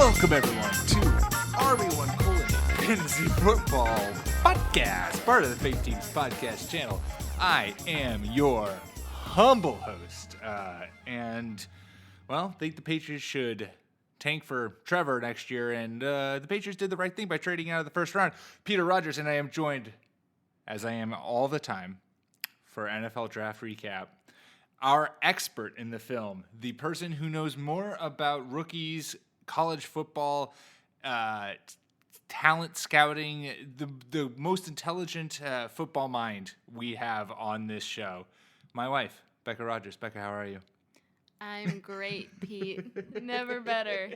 Welcome everyone to RB1 Fantasy Football Podcast, part of the Fake Teams Podcast channel. I am your humble host, and think the Patriots should tank for Trevor next year, and the Patriots did the right thing by trading out of the first round. Peter Rogers, and I am joined, as I am all the time, for NFL Draft Recap, our expert in the film, the person who knows more about rookies, college football, talent scouting, the most intelligent football mind we have on this show, my wife, Becca Rogers. Becca, how are you? I'm great, Pete. Never better.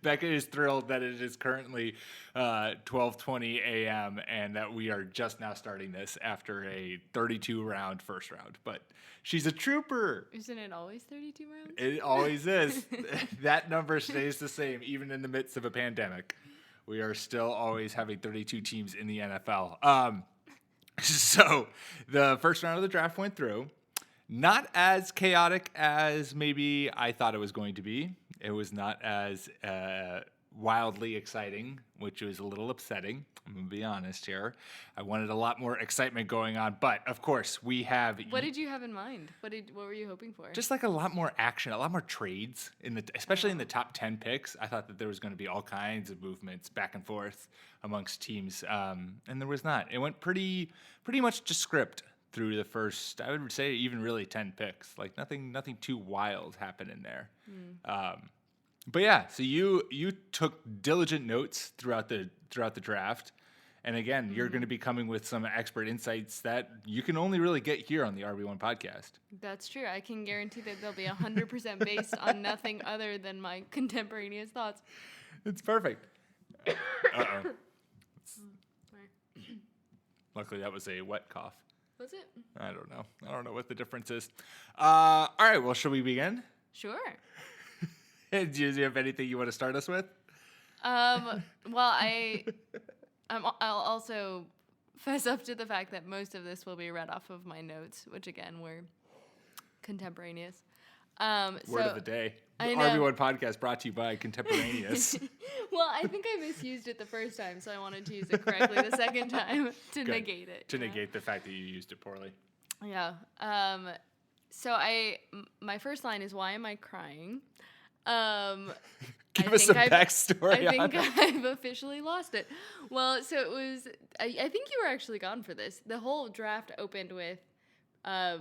Becca is thrilled that it is currently 12:20 a.m. and that we are just now starting this after a 32-round first round. But she's a trooper. Isn't it always 32 rounds? It always is. That number stays the same even in the midst of a pandemic. We are still always having 32 teams in the NFL. So the first round of the draft went through. Not as chaotic as maybe I thought it was going to be. It was not as wildly exciting, which was a little upsetting. I'm going to be honest here. I wanted a lot more excitement going on, but of course we have... What did you have in mind? What were you hoping for? Just like a lot more action, a lot more trades, especially in the top 10 picks. I thought that there was going to be all kinds of movements back and forth amongst teams, and there was not. It went pretty much to script through the first, I would say, even really 10 picks. Like nothing too wild happened in there. But yeah, so you took diligent notes throughout the draft, and again, you're going to be coming with some expert insights that you can only really get here on the RB1 podcast. That's true. I can guarantee that they'll be 100% based on nothing other than my contemporaneous thoughts. It's perfect. Uh-oh. Luckily, that was a wet cough. Was it? I don't know. I don't know what the difference is. All right. Well, shall we begin? Sure. Do you have anything you want to start us with? Well, I'll also fess up to the fact that most of this will be read off of my notes, which again were contemporaneous. Word of the day. The I know. RB1 podcast brought to you by Contemporaneous. Well, I think I misused it the first time, so I wanted to use it correctly the second time to negate it. To negate the fact that you used it poorly. Yeah. So my first line is, "Why am I crying?" Give us some backstory I on think it. I've officially lost it. Well, so it was, I think you were actually gone for this. The whole draft opened with a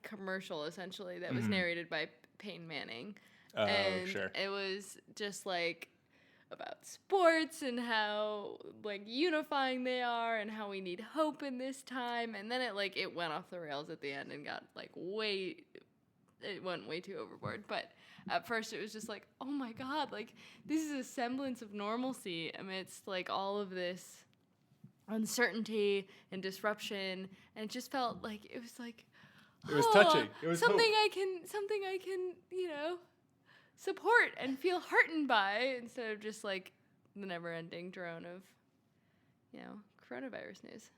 commercial, essentially, that was narrated by Peyton Manning. Oh, and sure. It was just like about sports and how like unifying they are and how we need hope in this time. And then it went off the rails at the end and got it went way too overboard. But at first it was just like, oh my God, like this is a semblance of normalcy amidst like all of this uncertainty and disruption. And it just felt like it was like, it was touching. It was something hope. I can, support and feel heartened by, instead of just like the never-ending drone of, coronavirus news.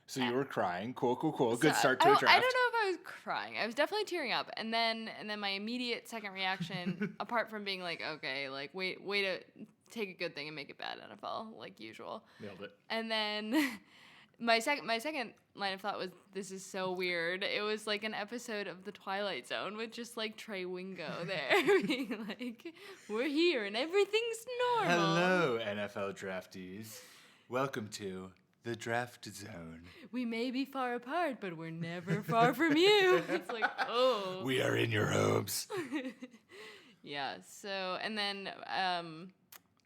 So you were crying. Cool. Good So start to a draft. I don't know if I was crying. I was definitely tearing up, and then my immediate second reaction, apart from being like, okay, like way to take a good thing and make it bad, NFL, like usual. Nailed it. And then my second line of thought was, this is so weird. It was like an episode of The Twilight Zone with just like Trey Wingo there being like, we're here and everything's normal. Hello, NFL draftees. Welcome to the Draft Zone. We may be far apart, but we're never far from you. It's like, oh. We are in your homes. Yeah, so, and then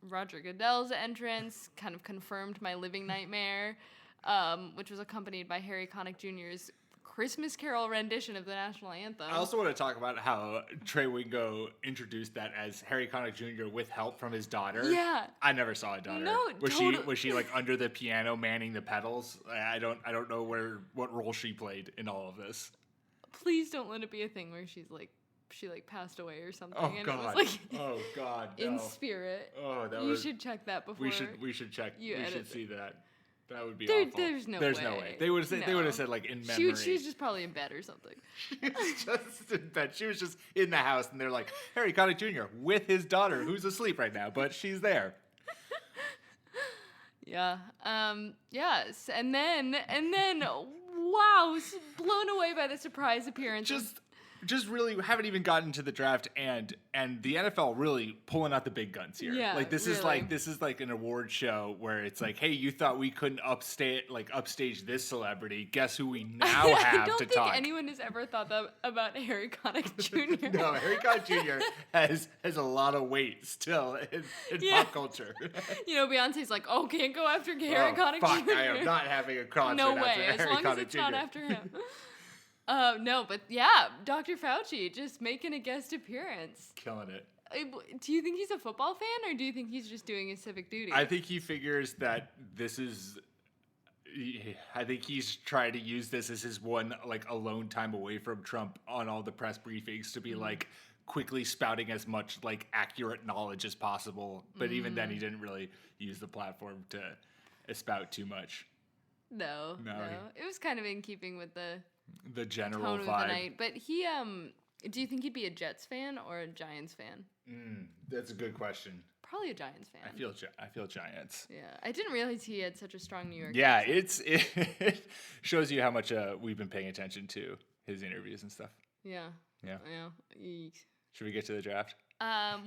Roger Goodell's entrance kind of confirmed my living nightmare, which was accompanied by Harry Connick Jr.'s Christmas Carol rendition of the national anthem. I also want to talk about how Trey Wingo introduced that as Harry Connick Jr. with help from his daughter. Yeah. I never saw a daughter. No, Was she like under the piano manning the pedals? I don't know what role she played in all of this. Please don't let it be a thing where she passed away or something. Oh and God! It was like Oh God! No. In spirit. Oh, you should check that before. We should check. We should see that. That would be awful. There's no way. They would have said like in memory. She was just probably in bed or something. She was just in bed. She was just in the house, and they're like, Harry Connick Jr. with his daughter, who's asleep right now, but she's there. Yeah. Yes. And then, wow, blown away by the surprise appearance. Just really haven't even gotten to the draft, and the NFL really pulling out the big guns here. Yeah, like this is like an award show where it's like, hey, you thought we couldn't upstage this celebrity? Guess who we now have to talk? I don't think anyone has ever thought that about Harry Connick Jr. No, Harry Connick Jr. has a lot of weight still in pop culture. Beyonce's like, oh, can't go after Harry Connick fuck, Jr. I am not having a concert No way, after as Harry long Connick as it's Jr. not after him. No, but yeah, Dr. Fauci just making a guest appearance. Killing it. Do you think he's a football fan, or do you think he's just doing his civic duty? I think he figures that I think he's trying to use this as his one like alone time away from Trump on all the press briefings to be like quickly spouting as much like accurate knowledge as possible. But even then, he didn't really use the platform to spout too much. No. It was kind of in keeping with the general tone vibe. Of the night. But he, do you think he'd be a Jets fan or a Giants fan? That's a good question. Probably a Giants fan. I feel Giants. Yeah, I didn't realize he had such a strong New York. Yeah, it shows you how much we've been paying attention to his interviews and stuff. Yeah. Eek. Should we get to the draft?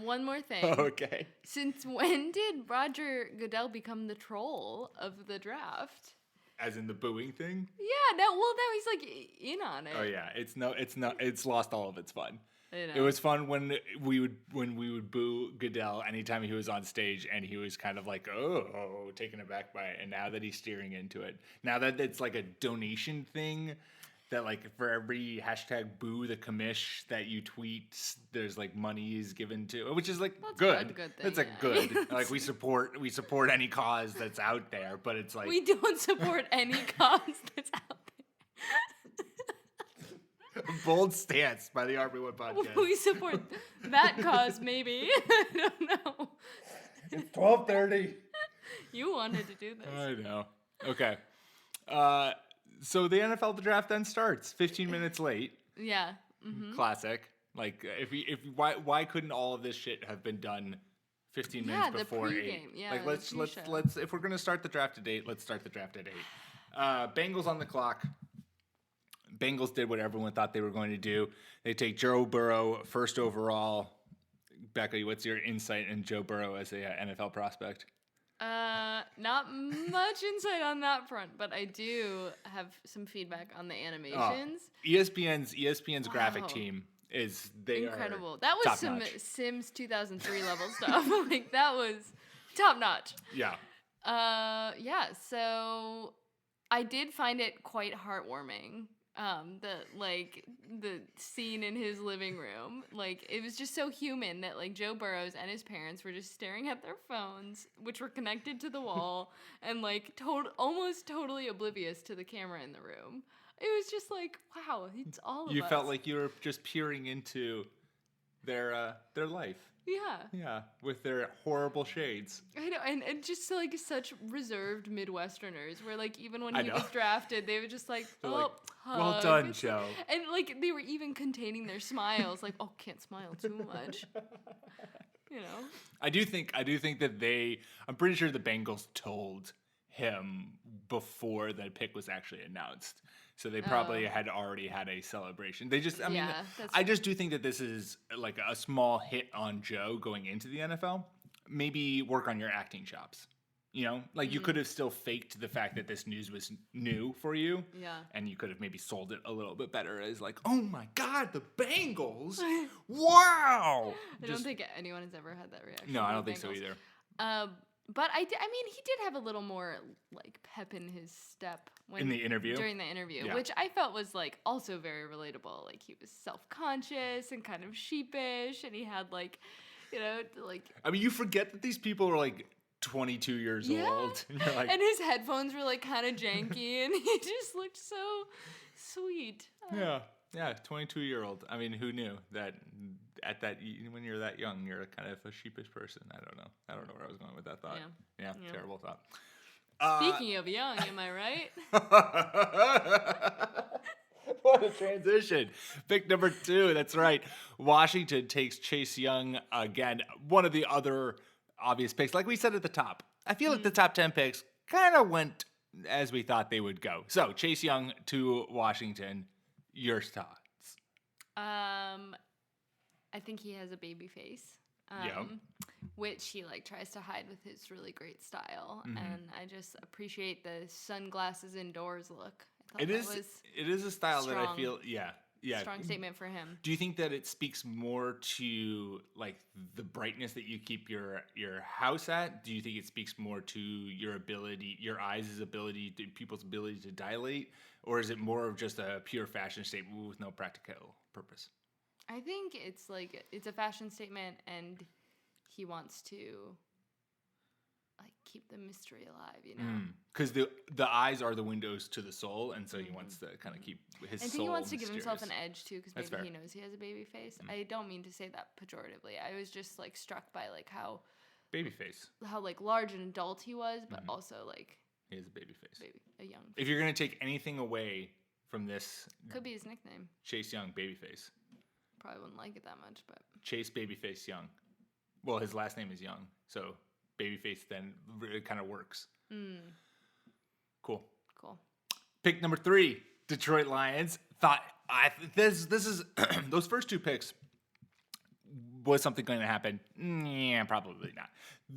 One more thing. Okay. Since when did Roger Goodell become the troll of the draft? As in the booing thing? Yeah, now he's like in on it. Oh yeah, it's lost all of its fun. I know. It was fun when we would boo Goodell anytime he was on stage, and he was kind of like, oh, taken aback by it. And now that he's steering into it, now that it's like a donation thing, that like for every hashtag boo the commish that you tweet, there's like money is given to, which is like good. Thing, that's a good. Like we support any cause that's out there, but it's like we don't support any cause that's out there. Bold stance by the RB1 podcast. We support that cause, maybe. I don't know. It's 12:30. You wanted to do this. I know. Okay. So the NFL draft then starts 15 minutes late. Yeah. Classic. Like why couldn't all of this shit have been done 15 minutes before 8? Yeah, like let's if we're gonna start the draft at 8, let's start the draft at 8. Bengals on the clock. Bengals did what everyone thought they were going to do. They take Joe Burrow first overall. Becca, what's your insight in Joe Burrow as a NFL prospect? Not much insight on that front, but I do have some feedback on the animations. ESPN's graphic team is incredible. That was some Sims 2003 level stuff. Like that was top notch. Yeah. Yeah. So I did find it quite heartwarming. The scene in his living room, like it was just so human that like Joe Burrows and his parents were just staring at their phones, which were connected to the wall, and like almost totally oblivious to the camera in the room. It was just like, wow, it's all of us. You felt like you were just peering into their life. Yeah. Yeah, with their horrible shades. I know, and just like such reserved Midwesterners, where like even when he was drafted, they were just like, hug. Well done, Joe. And like they were even containing their smiles, like, oh, can't smile too much. You know. I do think that I'm pretty sure the Bengals told him before the pick was actually announced. So they probably had already had a celebration. I just do think that this is like a small hit on Joe going into the NFL. Maybe work on your acting chops. You know, like you could have still faked the fact that this news was new for you. Yeah. And you could have maybe sold it a little bit better as like, oh my God, the Bengals. Wow. I don't think anyone has ever had that reaction. No, I don't think so either. But I mean, he did have a little more like pep in his step in the interview. During the interview, which I felt was like also very relatable. Like he was self-conscious and kind of sheepish, and he had like, you know, like. I mean, you forget that these people are like 22 years old, and you're like, and his headphones were like kind of janky, and he just looked so sweet. Yeah, 22-year-old. I mean, who knew that? When you're that young, you're kind of a sheepish person. I don't know where I was going with that thought. Yeah. Terrible thought. Speaking of young, am I right? What a transition. Pick number 2. That's right. Washington takes Chase Young again. One of the other obvious picks. Like we said at the top, I feel like the top 10 picks kind of went as we thought they would go. So Chase Young to Washington. Your thoughts? I think he has a baby face. Which he like tries to hide with his really great style, and I just appreciate the sunglasses indoors look. It is a style strong, that I feel strong statement for him. Do you think that it speaks more to like the brightness that you keep your house at? Do you think it speaks more to your ability, your eyes' ability, people's ability to dilate, or is it more of just a pure fashion statement with no practical purpose? I think it's like it's a fashion statement, and he wants to like keep the mystery alive, you know. Because the eyes are the windows to the soul, and so he wants to kind of keep his soul. I think he wants to mysterious. give himself an edge too, because maybe fair. he knows he has a baby face. I don't mean to say that pejoratively. I was just like struck by like how baby face, how like large an adult he was, but also like he has a baby face, a young. If you're gonna take anything away from this, could be his nickname. Chase Young, babyface. Probably wouldn't like it that much, but Chase Babyface Young. Well, his last name is Young, so babyface then it kind of works. Cool. Pick number 3, Detroit Lions. This is those first 2 picks. Was something going to happen? Yeah, probably not.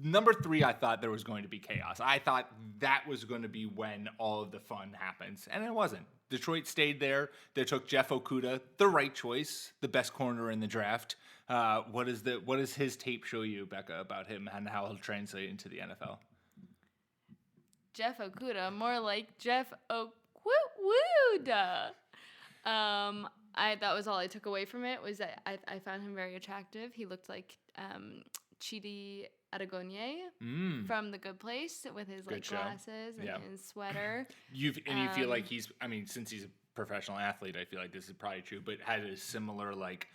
Number 3, I thought there was going to be chaos. I thought that was going to be when all of the fun happens, and it wasn't. Detroit stayed there. They took Jeff Okudah, the right choice, the best corner in the draft. What does his tape show you, Becca, about him and how he'll translate into the NFL? Jeff Okudah, more like Jeff Okuda. That was all I took away from it, was that I found him very attractive. He looked like Chidi Aragonye from The Good Place with his like glasses and his sweater. You feel like since he's a professional athlete, I feel like this is probably true, but had a similar like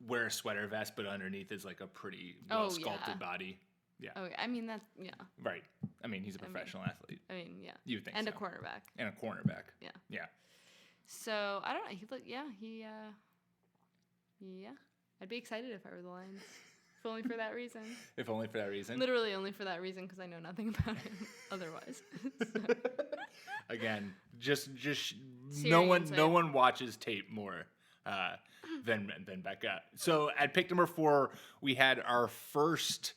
wear a sweater vest, but underneath is like a pretty sculpted body. Yeah. Oh, I mean that's Right. I mean he's a professional athlete. I mean yeah. You think and so. a cornerback. And a cornerback. Yeah. Yeah. So I don't know. I'd be excited if I were the Lions. If only for that reason. If only for that reason. Literally only for that reason, because I know nothing about him otherwise. Again, just no one watches tape more than Becca. So at pick number 4, we had our first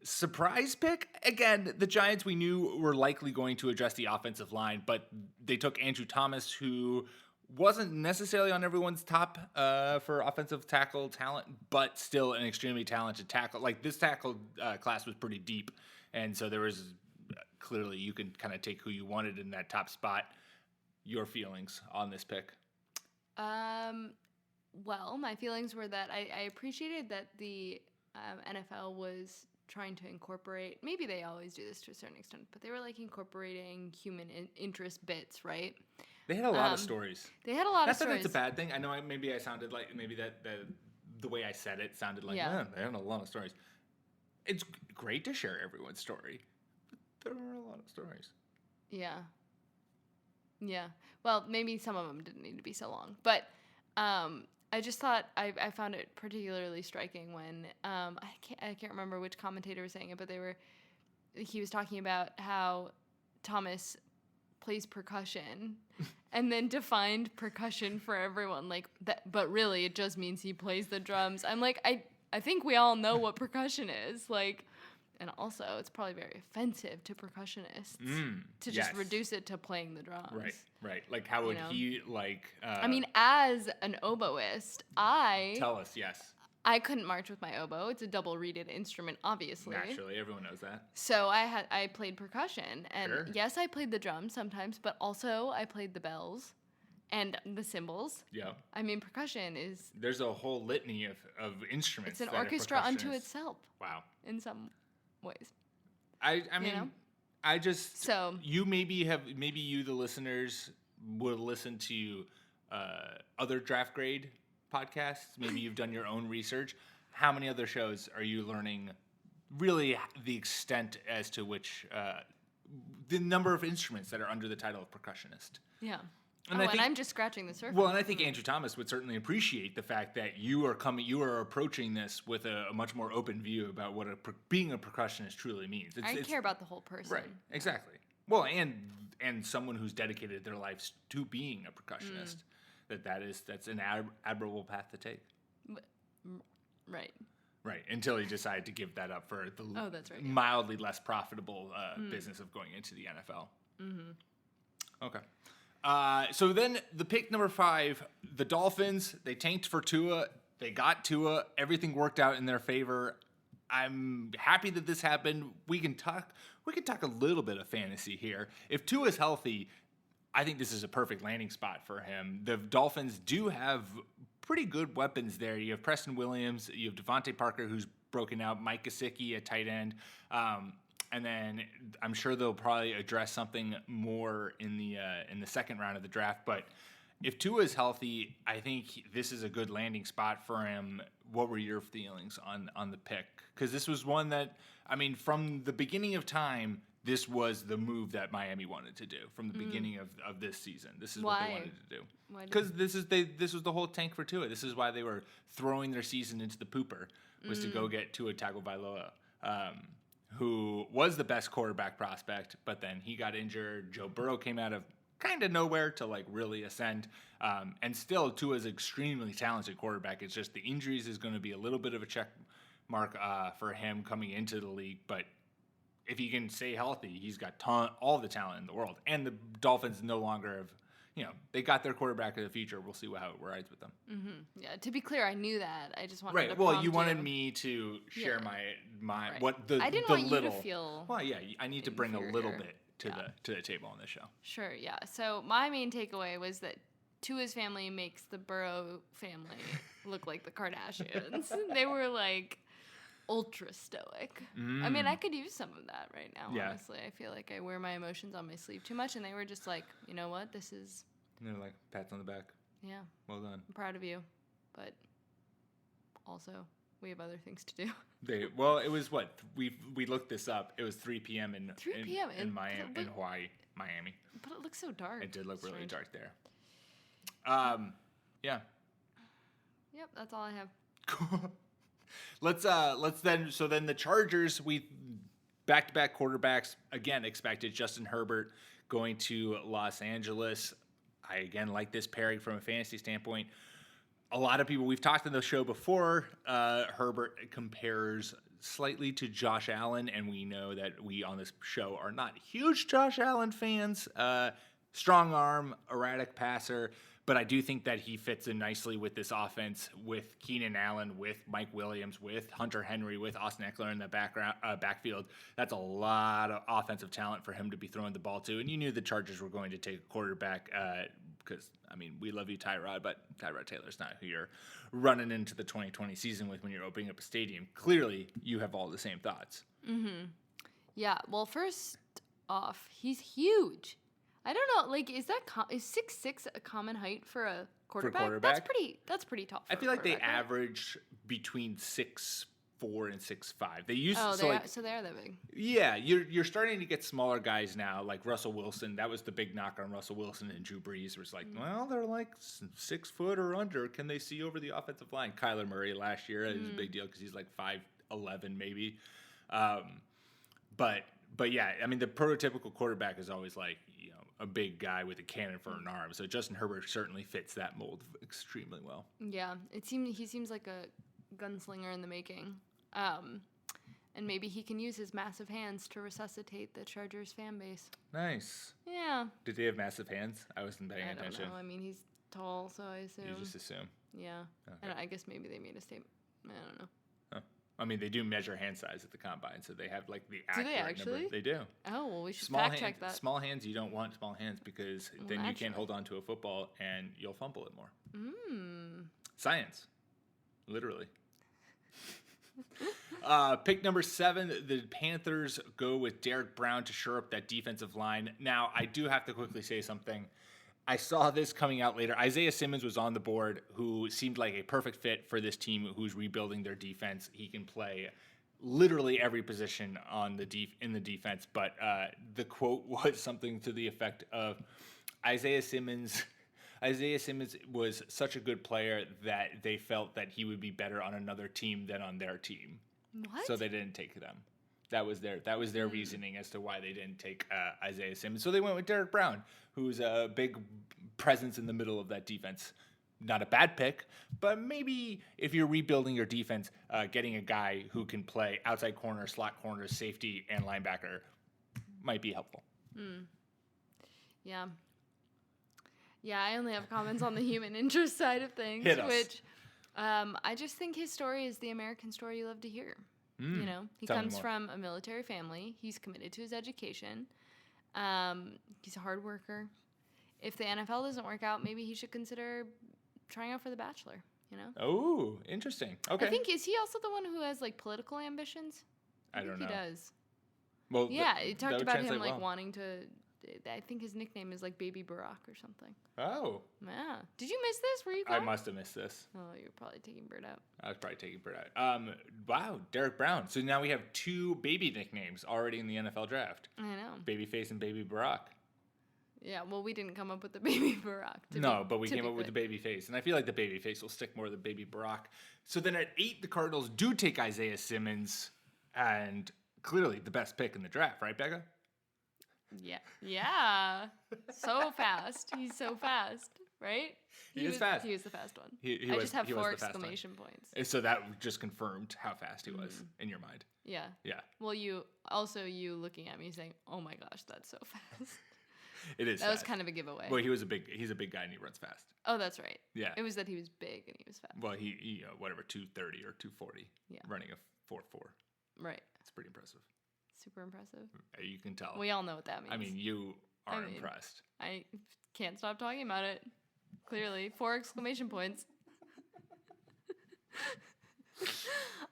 surprise pick. Again, the Giants we knew were likely going to address the offensive line, but they took Andrew Thomas, who wasn't necessarily on everyone's top for offensive tackle talent, but still an extremely talented tackle. Like this tackle class was pretty deep, and so there was clearly you can kind of take who you wanted in that top spot. Your feelings on this pick? Well, my feelings were that I appreciated that the NFL was trying to incorporate, maybe they always do this to a certain extent, but they were like incorporating human interest bits, right? They had a lot of stories. They had a lot of stories. Not that it's a bad thing. I know maybe I sounded like, maybe that the way I said it sounded like, man, they had a lot of stories. It's great to share everyone's story, but there are a lot of stories. Yeah. Yeah. Well, maybe some of them didn't need to be so long, but I just thought I found it particularly striking when I can't remember which commentator was saying it, but he was talking about how Thomas plays percussion and then defined percussion for everyone like that, but really it just means he plays the drums. I'm like, I think we all know what percussion is, like, and also it's probably very offensive to percussionists to just reduce it to playing the drums. Right. Like how would he like? I mean, as an oboist, tell us. Yes. I couldn't march with my oboe. It's a double-reeded instrument, obviously. Naturally, everyone knows that. So I played percussion, and yes, I played the drums sometimes, but also I played the bells and the cymbals. Yeah. I mean, percussion is... There's a whole litany of instruments. It's an orchestra unto itself. Wow. In some ways. I mean, I just... So... Maybe you, the listeners, will listen to other draft grade podcasts. Maybe you've done your own research. How many other shows are you learning really the extent as to which the number of instruments that are under the title of percussionist. Yeah. And and I'm just scratching the surface. Well, and I think Andrew Thomas would certainly appreciate the fact that you are approaching this with a much more open view about what being a percussionist truly means. I care about the whole person. Right, exactly. Well, and someone who's dedicated their lives to being a percussionist, that's an admirable path to take. Right. Right, until you decide to give that up for the mildly less profitable business of going into the NFL. Mm-hmm. Okay. So then the pick number 5, the Dolphins, they tanked for Tua. They got Tua. Everything worked out in their favor. I'm happy that this happened. We can talk a little bit of fantasy here. If Tua's healthy, I think this is a perfect landing spot for him. The Dolphins do have pretty good weapons there. You have Preston Williams, you have Devontae Parker, who's broken out, Mike Gesicki at tight end, and then I'm sure they'll probably address something more in the second round of the draft. But if Tua is healthy, I think this is a good landing spot for him. What were your feelings on the pick? Because this was one that, I mean, from the beginning of time, this was the move that Miami wanted to do from the beginning of this season. This is what they wanted to do. Because this was the whole tank for Tua. This is why they were throwing their season into the pooper, was to go get Tua Tagovailoa, who was the best quarterback prospect, but then he got injured. Joe Burrow came out of kind of nowhere to like really ascend, and still Tua's extremely talented quarterback. It's just the injuries is going to be a little bit of a check mark for him coming into the league, but if he can stay healthy, he's got all the talent in the world. And the Dolphins no longer have, they got their quarterback of the future. We'll see how it rides with them. Mm-hmm. Yeah, to be clear, I knew that. I just wanted to prompt Well, you wanted me to share my right. what the I didn't the want little, you to feel. Well, yeah, I need to bring a little bit to the table on this show. Sure, yeah. So my main takeaway was that Tua's family makes the Burrow family look like the Kardashians. They were like ultra stoic. I mean, I could use some of that right now, honestly. I feel like I wear my emotions on my sleeve too much, and they were just like, you know what, this is... And they're like, pats on the back. Yeah. Well done. I'm proud of you, but also, we have other things to do. It was what? We looked this up. It was 3 p.m. in Miami, in Hawaii, Miami. But it looks so dark. It did look really dark there. Yeah. Yep, that's all I have. Cool. Let's then the Chargers, we back-to-back quarterbacks again expected. Justin Herbert going to Los Angeles. I again like this pairing from a fantasy standpoint. A lot of people, we've talked on the show before, Herbert compares slightly to Josh Allen, and we know that we on this show are not huge Josh Allen fans. Strong arm, erratic passer. But I do think that he fits in nicely with this offense, with Keenan Allen, with Mike Williams, with Hunter Henry, with Austin Eckler in the backfield. That's a lot of offensive talent for him to be throwing the ball to. And you knew the Chargers were going to take a quarterback because, I mean, we love you, Tyrod, but Tyrod Taylor's not who you're running into the 2020 season with when you're opening up a stadium. Clearly, you have all the same thoughts. Mm-hmm. Yeah, well, first off, he's huge. I don't know, like, is 6'6" a common height for a quarterback? That's pretty tall. I feel like they average between 6'4" and 6'5". They used so they are that big. Yeah, you're starting to get smaller guys now, like Russell Wilson. That was the big knock on Russell Wilson and Drew Brees. Was like, well, they're like 6 foot or under. Can they see over the offensive line? Kyler Murray last year is a big deal because he's like 5'11" maybe. But yeah, I mean the prototypical quarterback is always like a big guy with a cannon for an arm. So Justin Herbert certainly fits that mold extremely well. Yeah, he seems like a gunslinger in the making. And maybe he can use his massive hands to resuscitate the Chargers fan base. Nice. Yeah. Did they have massive hands? I wasn't paying attention. I don't know. I mean, he's tall, so I assume. You just assume. Yeah. Okay. And I guess maybe they made a statement. I don't know. I mean, they do measure hand size at the combine, so they have like the accurate number. Do they actually? They do. Oh, well, we should fact check that. Small hands, you don't want small hands because then you can't hold on to a football and you'll fumble it more. Science. Literally. Pick number 7, the Panthers go with Derek Brown to shore up that defensive line. Now, I do have to quickly say something. I saw this coming out later. Isaiah Simmons was on the board, who seemed like a perfect fit for this team who's rebuilding their defense. He can play literally every position on in the defense. But the quote was something to the effect of Isaiah Simmons. Isaiah Simmons was such a good player that they felt that he would be better on another team than on their team. What? So they didn't take them. That was their reasoning as to why they didn't take Isaiah Simmons. So they went with Derek Brown, who's a big presence in the middle of that defense. Not a bad pick, but maybe if you're rebuilding your defense, getting a guy who can play outside corner, slot corner, safety, and linebacker might be helpful. Yeah. Yeah, I only have comments on the human interest side of things, Hit us. which I just think his story is the American story you love to hear. You know, he Tell me comes more. from a military family. He's committed to his education. He's a hard worker. If the NFL doesn't work out, maybe he should consider trying out for The Bachelor, you know? Oh, interesting. Okay. I think, is he also the one who has, like, political ambitions? I don't know. He does. Well, Yeah, it that talked would about him, translate like, well. wanting to... I think his nickname is, like, Baby Barack or something. Oh, Yeah. Did you miss this? Were you I gone? must have missed this. Oh, you were probably taking Bird out. I was probably taking Bert out. Wow, Derek Brown. So now we have two baby nicknames already in the NFL draft. I know. Babyface and Baby Barack. Yeah, well, we didn't come up with the Baby Barack. But we came up with the baby face, and I feel like the baby face will stick more than Baby Barack. So then at 8, the Cardinals do take Isaiah Simmons, and clearly the best pick in the draft, right, Becca? Yeah. Yeah. So fast. He's so fast, right? He is fast. He was the fast one. He I was- just have he was 4 the fast one. exclamation points. And so that just confirmed how fast he was in your mind. Yeah. Yeah, Well, you looking at me saying, "Oh my gosh, that's so fast." it is. That was fast. kind of a giveaway. Well, he's a big guy and he runs fast. Oh, that's right. Yeah. It was that he was big and he was fast. Well, he 230 or 240, Yeah. running a 4.4. Right. It's pretty impressive. Super impressive. You can tell. We all know what that means. I mean, you are I mean- impressed. I can't stop talking about it. Clearly, 4 exclamation points.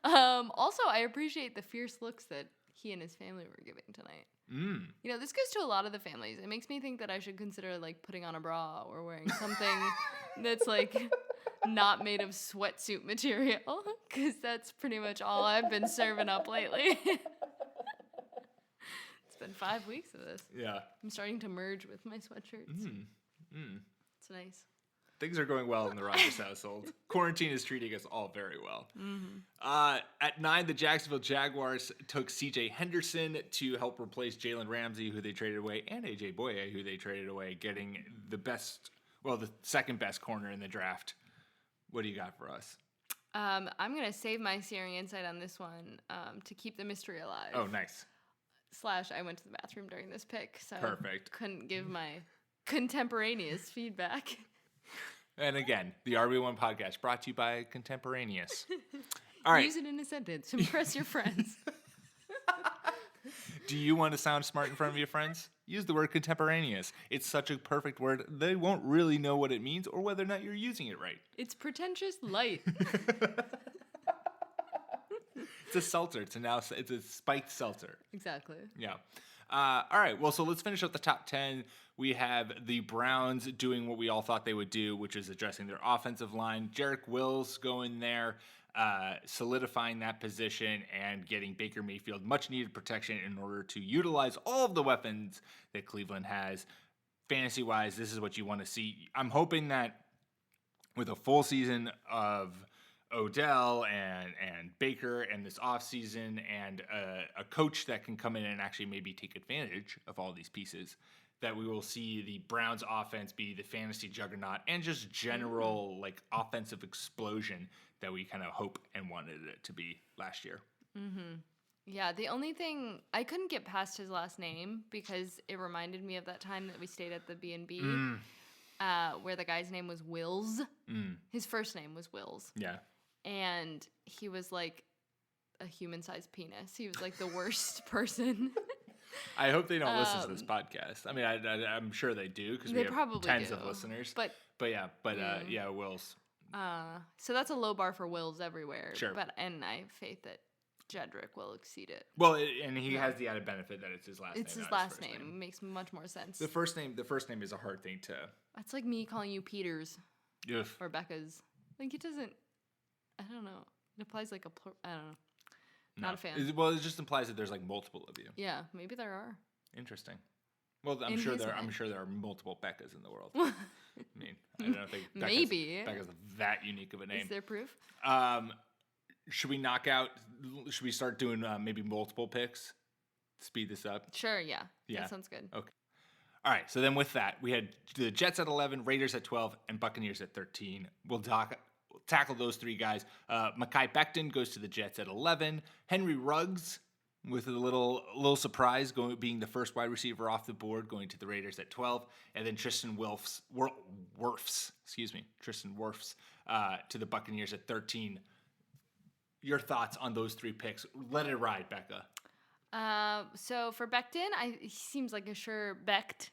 Also, I appreciate the fierce looks that he and his family were giving tonight. You know, this goes to a lot of the families. It makes me think that I should consider, like, putting on a bra or wearing something that's, like, not made of sweatsuit material, because that's pretty much all I've been serving up lately. It's been 5 weeks of this. Yeah. I'm starting to merge with my sweatshirts. It's nice. Things are going well in the Rodgers household. Quarantine is treating us all very well. At 9, the Jacksonville Jaguars took C.J. Henderson to help replace Jalen Ramsey, who they traded away, and A.J. Boye, who they traded away, getting the second best corner in the draft. What do you got for us? I'm going to save my searing insight on this one to keep the mystery alive. Oh, nice. / I went to the bathroom during this pick, so Perfect. couldn't give my contemporaneous feedback. And again, the RB1 podcast brought to you by Contemporaneous. All right. Use it in a sentence. Impress your friends. Do you want to sound smart in front of your friends? Use the word contemporaneous. It's such a perfect word. They won't really know what it means or whether or not you're using it right. It's pretentious light. It's a seltzer. It's a spiked seltzer. Exactly. Yeah. All right. Well, so let's finish up the top 10. We have the Browns doing what we all thought they would do, which is addressing their offensive line. Jarek Wills going there, solidifying that position and getting Baker Mayfield much needed protection in order to utilize all of the weapons that Cleveland has. Fantasy-wise, this is what you want to see. I'm hoping that with a full season of Odell and Baker and this offseason and a coach that can come in and actually maybe take advantage of all these pieces, that we will see the Browns offense be the fantasy juggernaut and just general like offensive explosion that we kind of hope and wanted it to be last year. Yeah, the only thing, I couldn't get past his last name because it reminded me of that time that we stayed at the B&B where the guy's name was Wills. His first name was Wills. Yeah. And he was like a human-sized penis. He was like the worst person. I hope they don't listen to this podcast. I mean, I'm sure they do because we They have probably tens do. of listeners. But Wills. so that's a low bar for Wills everywhere. Sure. And I have faith that Jedrick will exceed it. Well, and he has the added benefit that it's his last name. It's his not last first name. It makes much more sense. The first name is a hard thing to. It's like me calling you Peters Ugh. or Becca's. Like it doesn't. I don't know. It applies like I don't know. Not a fan. Well, it just implies that there's like multiple of you. Yeah, maybe there are. Interesting. Well, I'm sure there are multiple Beccas in the world. I mean, I don't think Becca's that unique of a name. Is there proof? Should we should we start doing maybe multiple picks? Speed this up? Sure, yeah. That sounds good. Okay. All right, so then with that, we had the Jets at 11, Raiders at 12, and Buccaneers at 13. We'll tackle those three guys. Mekhi Becton goes to the Jets at 11. Henry Ruggs, with a little surprise, being the first wide receiver off the board, going to the Raiders at 12. And then Tristan Wirfs to the Buccaneers at 13. Your thoughts on those three picks? Let it ride, Becca. So for Becton, he seems like a sure Becht.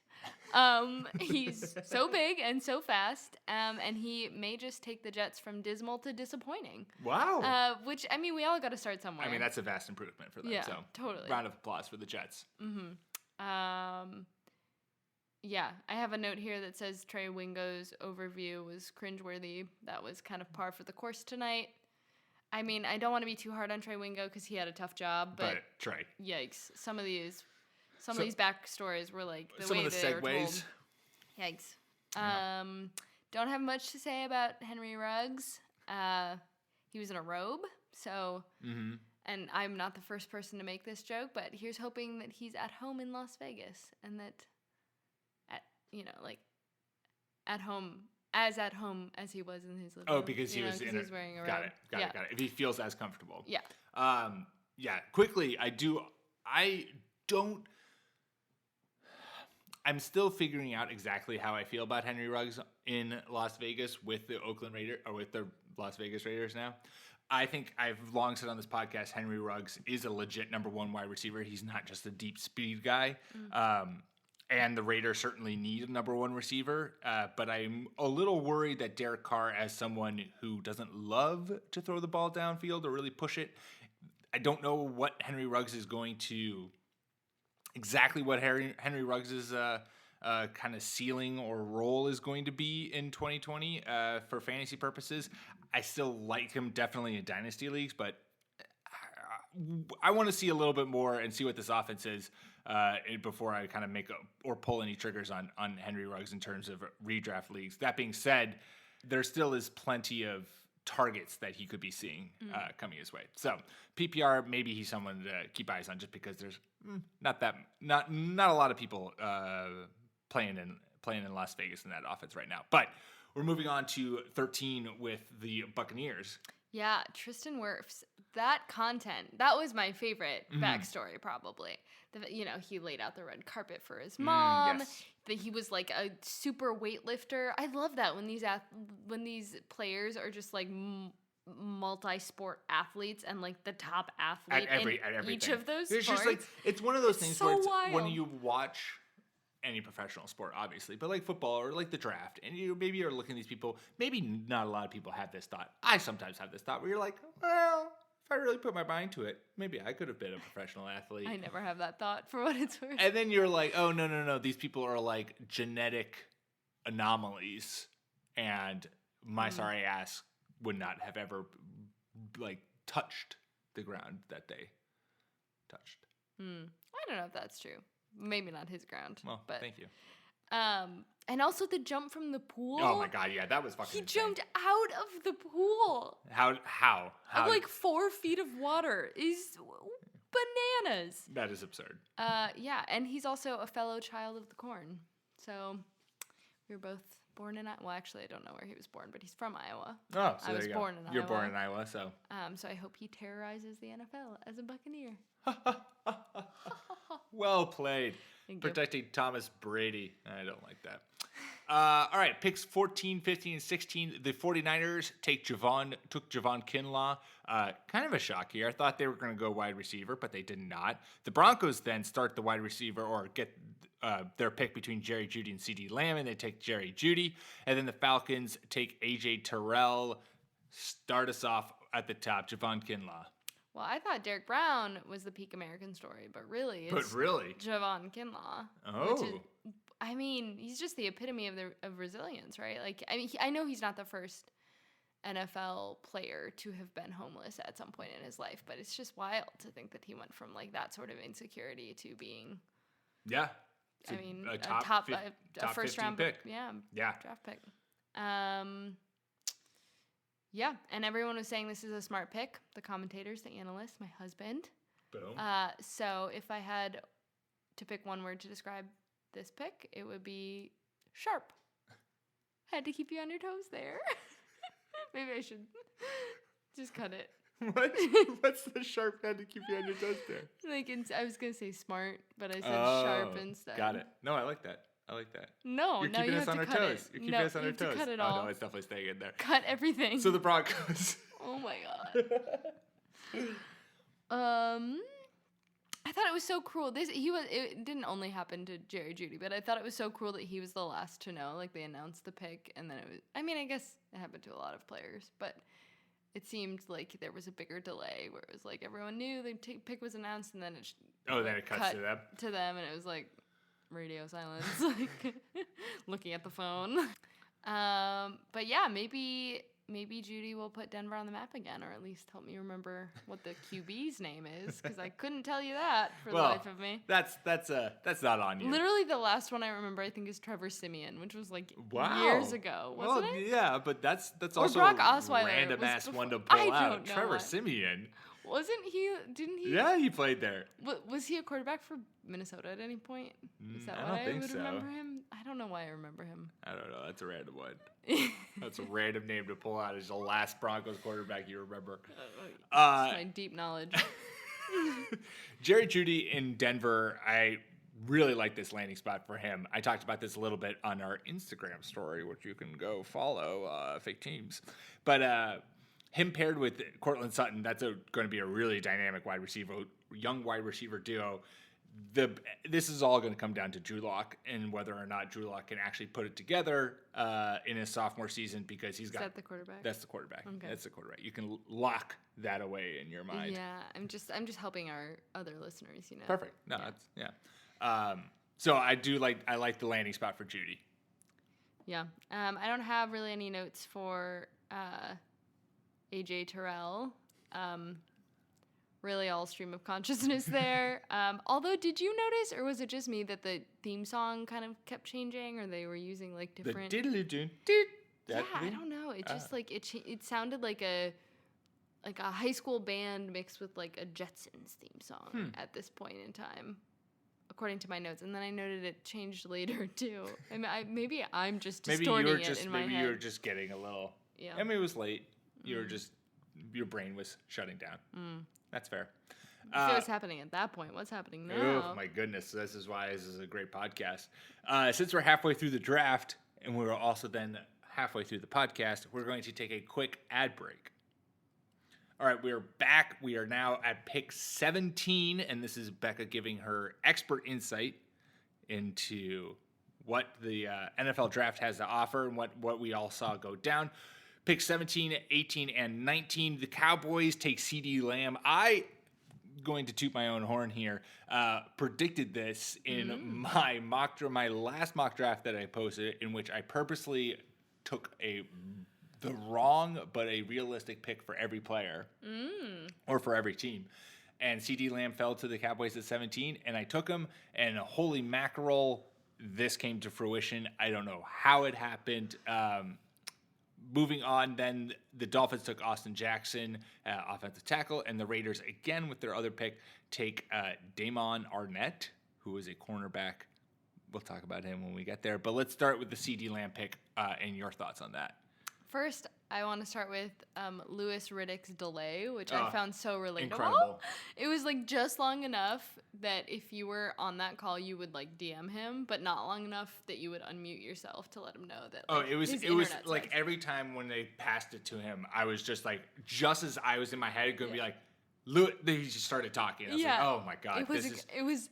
He's so big and so fast, and he may just take the Jets from dismal to disappointing. Wow. Which, I mean, we all got to start somewhere. I mean, that's a vast improvement for them. Yeah, so totally. Round of applause for the Jets. Mm-hmm. Yeah, I have a note here that says Trey Wingo's overview was cringeworthy. That was kind of par for the course tonight. I mean, I don't want to be too hard on Trey Wingo because he had a tough job, but Trey, yikes! Some of these backstories were like some of the segues. Were told. Yikes! Yeah. Don't have much to say about Henry Ruggs. He was in a robe, so. Mm-hmm. And I'm not the first person to make this joke, but here's hoping that he's at home in Las Vegas and that, at home as he was in his living room. Oh, because he was wearing a robe. Got it. If he feels as comfortable. Yeah. Quickly, I'm still figuring out exactly how I feel about Henry Ruggs in Las Vegas with the with the Las Vegas Raiders now. I think I've long said on this podcast, Henry Ruggs is a legit number one wide receiver. He's not just a deep speed guy. Mm-hmm. And the Raiders certainly need a number one receiver. But I'm a little worried that Derek Carr, as someone who doesn't love to throw the ball downfield or really push it, I don't know what Henry Ruggs is going to exactly what Henry Ruggs' kind of ceiling or role is going to be in 2020 for fantasy purposes. I still like him definitely in dynasty leagues, but I want to see a little bit more and see what this offense is before I kind of pull any triggers on Henry Ruggs in terms of redraft leagues. That being said, there still is plenty of targets that he could be seeing coming his way. So PPR, maybe he's someone to keep eyes on just because there's not a lot of people playing in Las Vegas in that offense right now. But we're moving on to 13 with the Buccaneers. Yeah, Tristan Wirfs. That content, that was my favorite backstory probably. He laid out the red carpet for his mom. Yes. That he was like a super weightlifter. I love that when these players are just like multi-sport athletes and like the top athlete in each of those sports. Just like it's one of those things where wild. When you watch any professional sport, obviously, but like football or like the draft, and you maybe are looking at these people, maybe not a lot of people have this thought. I sometimes have this thought where you're like, well, if I really put my mind to it, maybe I could have been a professional athlete. I never have that thought, for what it's worth. And then you're like, oh, no. These people are like genetic anomalies, and my sorry ass would not have ever like touched the ground that they touched. I don't know if that's true. Maybe not his ground. Well, but thank you. And also the jump from the pool. Oh my god, yeah, that was fucking insane. Jumped out of the pool. How? Like 4 feet of water is bananas. That is absurd. Yeah, and he's also a fellow child of the corn. So we were both born in Iowa. Well, actually, I don't know where he was born, but he's from Iowa. Oh, so I was born in Iowa. You're born in Iowa, so. So I hope he terrorizes the NFL as a Buccaneer. Well played. Protecting Thomas Brady. I don't like that. All right, picks 14, 15, and 16. The 49ers took Javon Kinlaw. Kind of a shock here. I thought they were going to go wide receiver, but they did not. The Broncos then start the wide receiver or get their pick between Jerry Jeudy and CeeDee Lamb, and they take Jerry Jeudy. And then the Falcons take A.J. Terrell. Start us off at the top, Javon Kinlaw. Well, I thought Derek Brown was the peak American story, but really it's Javon Kinlaw. Oh. He's just the epitome of resilience, right? Like, I mean, I know he's not the first NFL player to have been homeless at some point in his life, but it's just wild to think that he went from like that sort of insecurity to being Yeah. I mean a a top first 15 round pick. Yeah, draft pick. Yeah, and everyone was saying this is a smart pick. The commentators, the analysts, my husband. Boom. So if I had to pick one word to describe this pick, it would be sharp. Had to keep you on your toes there. Maybe I should just cut it. What? What's the sharp head to keep you on your toes there? Like I was gonna say smart, but I said sharp instead. Got it. No, I like that. No, You're now keeping you us have on to our cut toes. it. You're keeping us on our you have toes. to cut it Oh all. no, it's definitely staying in there. Cut everything. So the Broncos. Oh my god. I thought it was so cruel. It didn't only happen to Jerry Jeudy, but I thought it was so cruel that he was the last to know. Like they announced the pick, and then it was. I mean, I guess it happened to a lot of players, but it seemed like there was a bigger delay where it was like everyone knew the pick was announced, and then it. Then it cuts to them, and it was like radio silence, like looking at the phone. But yeah, maybe Jeudy will put Denver on the map again, or at least help me remember what the QB's name is, because I couldn't tell you that for the life of me. That's not on you. Literally, the last one I remember, I think, is Trevor Siemian, which was like Wow. years ago, wasn't it? Yeah, but that's Or also Brock a Osweiler random was ass before- one to pull I out. don't know Trevor why. Siemian. Wasn't he? Didn't he? Yeah, he played there. Was he a quarterback for Minnesota at any point? Is that I why don't I think would so. remember him? I don't know why I remember him. I don't know. That's a random one. That's a random name to pull out as the last Broncos quarterback you remember. That's my deep knowledge. Jerry Jeudy in Denver, I really like this landing spot for him. I talked about this a little bit on our Instagram story, which you can go follow, Fake Teams. But him paired with Cortland Sutton, that's going to be a really dynamic young wide receiver duo. This is all going to come down to Drew Lock and whether or not Drew Lock can actually put it together in his sophomore season, because he's got. Is that the quarterback? That's the quarterback. Okay. That's the quarterback. You can lock that away in your mind. Yeah, I'm just helping our other listeners, Perfect. No, yeah. That's so I like the landing spot for Jeudy. Yeah. I don't have really any notes for AJ Terrell. Really all stream of consciousness there. Although, did you notice, or was it just me, that the theme song kind of kept changing, or they were using like different? The diddly-doo. Yeah, I don't know. It just like it sounded like a high school band mixed with like a Jetsons theme song at this point in time, according to my notes. And then I noted it changed later too. I mean, maybe I'm just distorting it in my head. Maybe you were just getting a little. Yeah. I mean, it was late. You were just your brain was shutting down. That's fair. If it was happening at that point, what's happening now? Oh my goodness! This is why this is a great podcast. Since we're halfway through the draft, and we're also then halfway through the podcast, we're going to take a quick ad break. All right, we are back. We are now at pick 17, and this is Becca giving her expert insight into what the NFL draft has to offer and what we all saw go down. Pick 17, 18, and 19. The Cowboys take CeeDee Lamb. Going to toot my own horn here, predicted this in my last mock draft that I posted, in which I purposely took the wrong but a realistic pick for every player or for every team. And CeeDee Lamb fell to the Cowboys at 17, and I took him, and holy mackerel, this came to fruition. I don't know how it happened. Moving on, then the Dolphins took Austin Jackson, offensive tackle, and the Raiders, again with their other pick, take Damon Arnett, who is a cornerback. We'll talk about him when we get there. But let's start with the CeeDee Lamb pick and your thoughts on that. First, I want to start with Louis Riddick's delay, which I found so relatable. Incredible. It was like just long enough that if you were on that call, you would like DM him, but not long enough that you would unmute yourself to let him know that. Like, it was like every time when they passed it to him, I was just like, just as I was in my head going to be like, Louis, he just started talking. I was like, oh my god, it was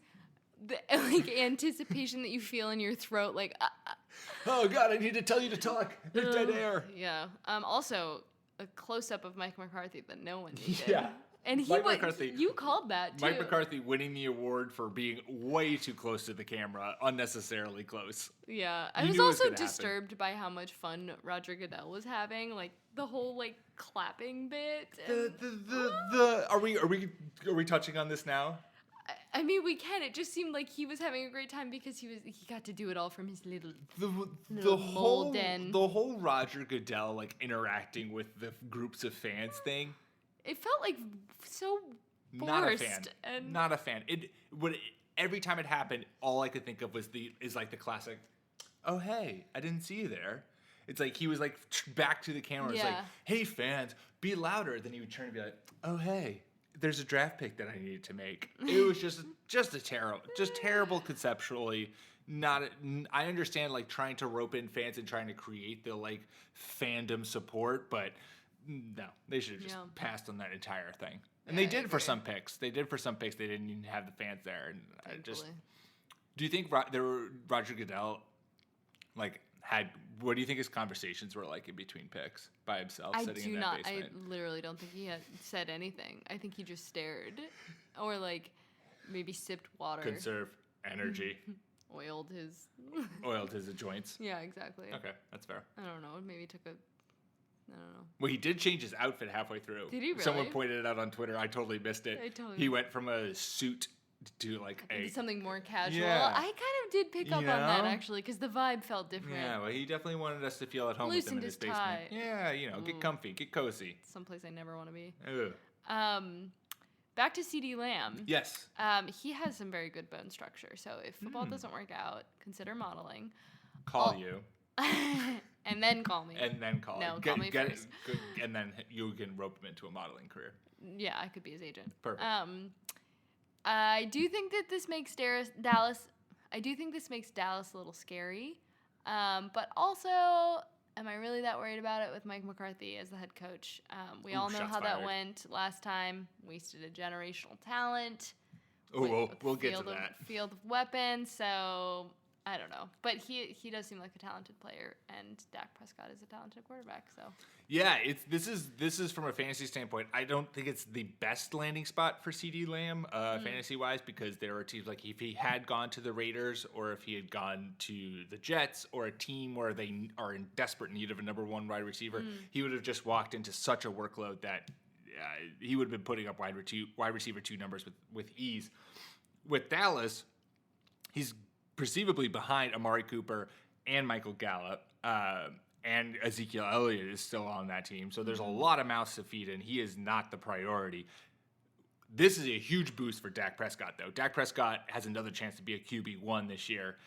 the like anticipation that you feel in your throat, like. Oh god, I need to tell you to talk. There's dead air. Yeah. Also, a close up of Mike McCarthy that no one needed. Yeah. And you called that too. Mike McCarthy winning the award for being way too close to the camera, unnecessarily close. Yeah. I was also disturbed by how much fun Roger Goodell was having. Like, the whole like clapping bit. Are we touching on this now? I mean, we can. It just seemed like he was having a great time because he got to do it all from his little mole den. The whole Roger Goodell like interacting with the groups of fans thing. It felt like so forced. Not a fan. Not a fan. Every time it happened, all I could think of was the classic, "Oh hey, I didn't see you there." It's like he was like back to the camera. It's like, "Hey fans, be louder." Then he would turn and be like, "Oh hey, there's a draft pick that I needed to make." It was just terrible conceptually. I understand like trying to rope in fans and trying to create the like fandom support, but no, they should have just passed on that entire thing. And they did for some picks. They didn't even have the fans there. And I just, do you think Roger Goodell like had? What do you think his conversations were like in between picks by himself? Sitting in that basement? I literally don't think he had said anything. I think he just stared, or like maybe sipped water. Conserve energy. Oiled his joints. Yeah, exactly. Okay, that's fair. I don't know. Maybe took a. I don't know. Well, he did change his outfit halfway through. Did he really? Someone pointed it out on Twitter. I totally missed it. He went from a suit to like something more casual. Yeah. I kind of did pick up on that actually because the vibe felt different. Yeah, well, he definitely wanted us to feel at home with him in his basement. Tie. Yeah, get comfy, get cozy. Someplace I never want to be. Ugh. Back to CD Lamb. Yes. He has some very good bone structure. So if football doesn't work out, consider modeling. Call you. And then call me. Call me first. And then you can rope him into a modeling career. Yeah, I could be his agent. Perfect. I do think that this makes Dallas. I do think this makes Dallas a little scary. But also, am I really that worried about it with Mike McCarthy as the head coach? We all know how that went last time. Wasted a generational talent. We'll get to that. Field of weapons. So I don't know, but he does seem like a talented player, and Dak Prescott is a talented quarterback. So yeah, this is from a fantasy standpoint. I don't think it's the best landing spot for CeeDee Lamb fantasy wise, because there are teams like if he had gone to the Raiders or if he had gone to the Jets or a team where they are in desperate need of a number one wide receiver, he would have just walked into such a workload that he would have been putting up wide receiver 2 numbers with ease. With Dallas, he's perceivably behind Amari Cooper and Michael Gallup, and Ezekiel Elliott is still on that team. So there's a lot of mouths to feed, and he is not the priority. This is a huge boost for Dak Prescott, though. Dak Prescott has another chance to be a QB1 this year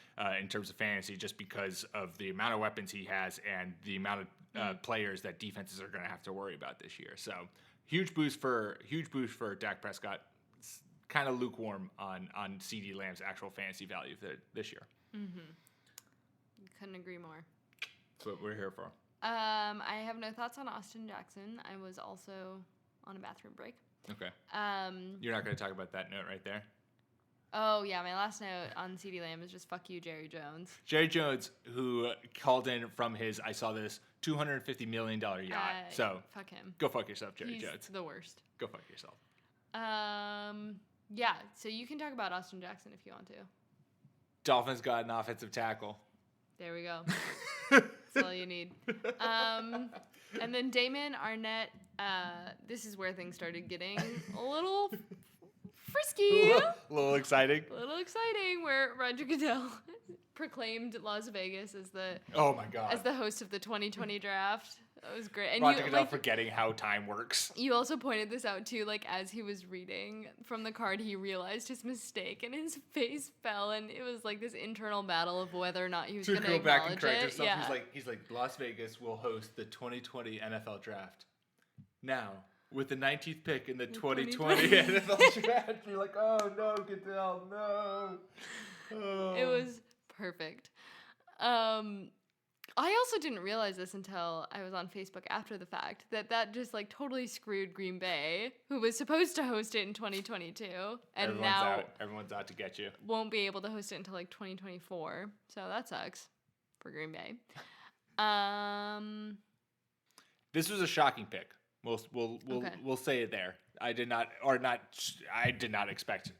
in terms of fantasy, just because of the amount of weapons he has and the amount of players that defenses are going to have to worry about this year. So huge boost for Dak Prescott. Kind of lukewarm on CeeDee Lamb's actual fantasy value this year. Couldn't agree more. That's what we're here for. I have no thoughts on Austin Jackson. I was also on a bathroom break. Okay. You're not going to talk about that note right there? Oh, yeah. My last note on CeeDee Lamb is just fuck you, Jerry Jones. Jerry Jones, who called in from his, I saw this, $250 million yacht. So fuck him. Go fuck yourself, Jerry He's Jones. The worst. Go fuck yourself. Yeah, so you can talk about Austin Jackson if you want to. Dolphins got an offensive tackle. There we go. That's all you need. And then Damon Arnett, this is where things started getting a little frisky. A little exciting. A little exciting, where Roger Goodell proclaimed Las Vegas as the as the host of the 2020 draft. That was great. And Roger Goodell forgetting how time works. You also pointed this out too, like as he was reading from the card, he realized his mistake and his face fell, and it was like this internal battle of whether or not he was going to acknowledge back and correct himself. Yeah. He's like, Las Vegas will host the 2020 NFL draft. Now, with the 19th pick in the 2020 NFL draft, you're like, oh no, Goodell, no. Oh. It was perfect. I also didn't realize this until I was on Facebook after the fact, that just like totally screwed Green Bay, who was supposed to host it in 2022, and everyone's out to get you. Won't be able to host it until like 2024. So that sucks for Green Bay. This was a shocking pick. We'll say it there. I did not expect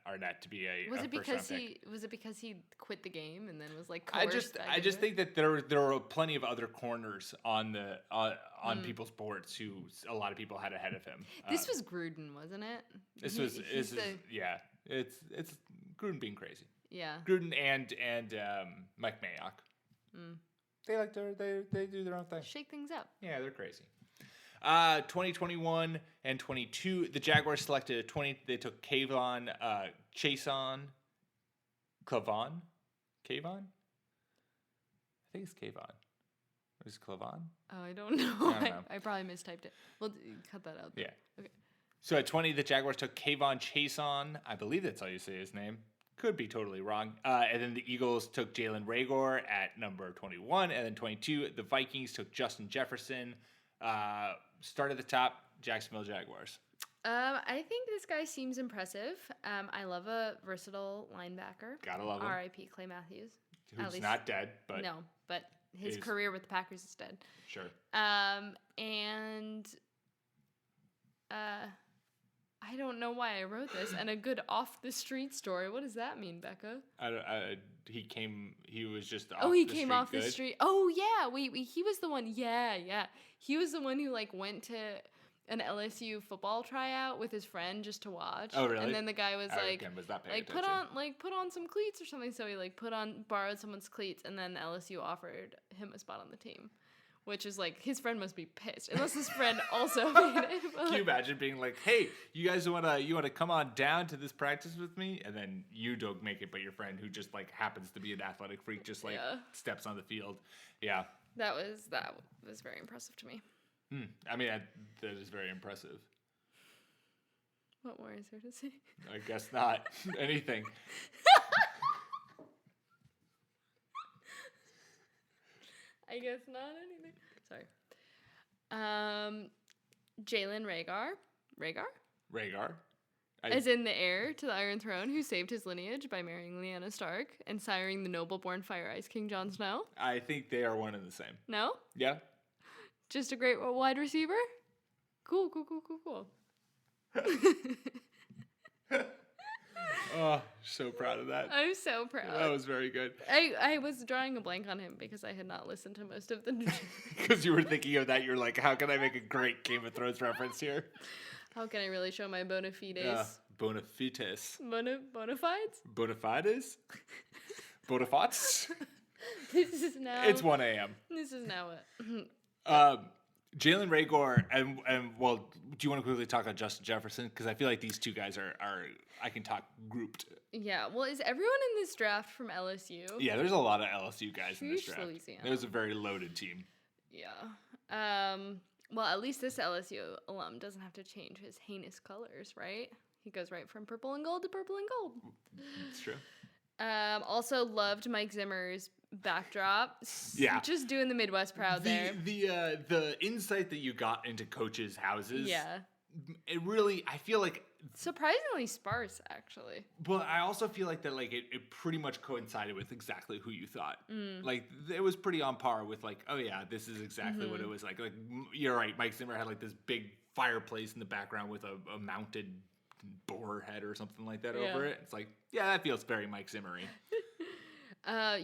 Arnett to be a Was it first-round because pick. he quit the game and then was like I coerced just back I just into it? think that there were plenty of other corners on the on people's boards who a lot of people had ahead of him. This was Gruden, wasn't it? It's Gruden being crazy. Yeah. Gruden and Mike Mayock. They do their own thing. Shake things up. Yeah, they're crazy. 2021 and 22, the Jaguars selected a 20. They took Kayvon Clavon. I think it's Kayvon. Is it Clavon? Oh, I don't know. I don't know. I probably mistyped it. Well, cut that out. Yeah. Okay. So at 20, the Jaguars took Kayvon Chason. I believe that's how you say his name. Could be totally wrong. And then the Eagles took Jalen Reagor at number 21. And then 22, the Vikings took Justin Jefferson. Start at the top, Jacksonville Jaguars. I think this guy seems impressive. I love a versatile linebacker. Gotta love him. R.I.P. Clay Matthews. Who's not dead, but no, but his career with the Packers is dead. Sure. And I don't know why I wrote this. And a good off the street story. What does that mean, Becca? He was just off he the came street off good. the street. Oh yeah, he was the one. Yeah. He was the one who like went to an LSU football tryout with his friend just to watch. Oh really? And then the guy was was not paying put on some cleats or something. So he borrowed someone's cleats, and then LSU offered him a spot on the team. Which is like, his friend must be pissed. Unless his friend also made it. Can you imagine being like, hey, you guys wanna come on down to this practice with me? And then you don't make it, but your friend who just like happens to be an athletic freak just like steps on the field. Yeah. That was very impressive to me. I mean, that is very impressive. What more is there to say? I guess not. Anything. I guess not anything. Sorry. Jalen Reagor? As in the heir to the Iron Throne, who saved his lineage by marrying Lyanna Stark and siring the noble-born Fire Ice King Jon Snow? I think they are one and the same. No? Yeah. Just a great wide receiver? Cool. Oh, so proud of that. I'm so proud. That was very good. I was drawing a blank on him because I had not listened to most of the... Because you were thinking of that, you're like, how can I make a great Game of Thrones reference here? How can I really show my bona fides? Bona fides. Bona fides? Bona fides? Bona fides? This is now... It's 1 a.m. This is now Jalen Reagor, and well, do you want to quickly talk about Justin Jefferson? Because I feel like these two guys are I can talk grouped. Yeah, well, is everyone in this draft from LSU? Yeah, there's a lot of LSU guys in this draft. Louisiana. It was a very loaded team. Yeah. Well, at least this LSU alum doesn't have to change his heinous colors, right? He goes right from purple and gold to purple and gold. It's true. Also loved Mike Zimmer's backdrop. Yeah. Just doing the Midwest proud there. The insight that you got into coaches' houses. Yeah. It really, I feel like... Surprisingly sparse, actually. But I also feel like that, like, it pretty much coincided with exactly who you thought. Like, it was pretty on par with, like, oh yeah, this is exactly what it was like. Like, you're right, Mike Zimmer had, like, this big fireplace in the background with a mounted boar head or something like that over it. It's like, yeah, that feels very Mike Zimmer-y.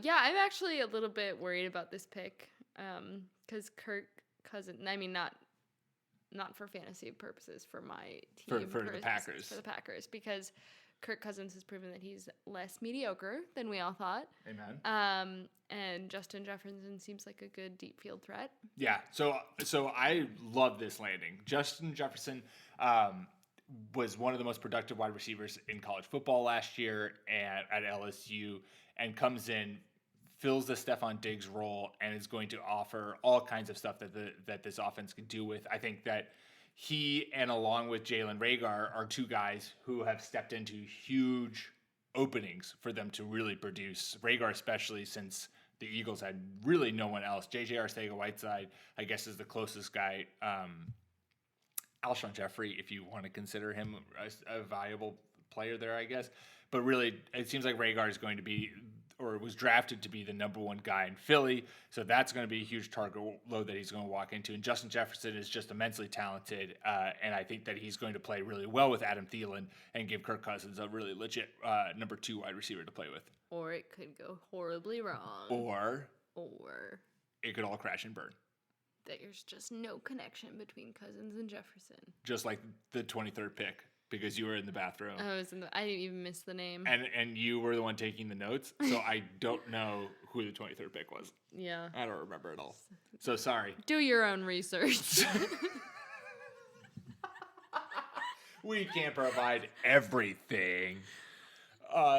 Yeah, I'm actually a little bit worried about this pick. Because Kirk Cousins, I mean, not for fantasy purposes, for my team. For the Packers. For the Packers, because Kirk Cousins has proven that he's less mediocre than we all thought. Amen. And Justin Jefferson seems like a good deep field threat. Yeah, so I love this landing. Justin Jefferson was one of the most productive wide receivers in college football last year at LSU, and comes in, fills the Stephon Diggs role, and is going to offer all kinds of stuff that this offense can do with. I think that he, and along with Jalen Reagor, are two guys who have stepped into huge openings for them to really produce. Reagor especially, since the Eagles had really no one else. J.J. Arcega-Whiteside, I guess, is the closest guy. Alshon Jeffrey, if you want to consider him a valuable player there, I guess. But really, it seems like Reagor is going to be or was drafted to be the number one guy in Philly. So that's going to be a huge target load that he's going to walk into. And Justin Jefferson is just immensely talented. And I think that he's going to play really well with Adam Thielen and give Kirk Cousins a really legit number 2 wide receiver to play with. Or it could go horribly wrong. Or it could all crash and burn. There's just no connection between Cousins and Jefferson. Just like the 23rd pick. Because you were in the bathroom. I didn't even miss the name. And you were the one taking the notes, so I don't know who the 23rd pick was. Yeah. I don't remember at all. So sorry. Do your own research. We can't provide everything.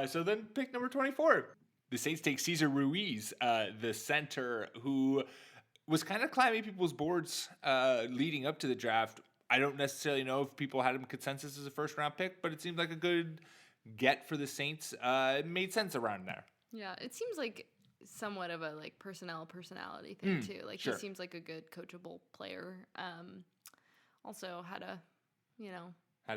So then pick number 24. The Saints take Cesar Ruiz, the center who was kind of climbing people's boards leading up to the draft. I don't necessarily know if people had him consensus as a first-round pick, but it seemed like a good get for the Saints. It made sense around there. Yeah, it seems like somewhat of a like personality thing too. Like sure. He seems like a good coachable player. Also had a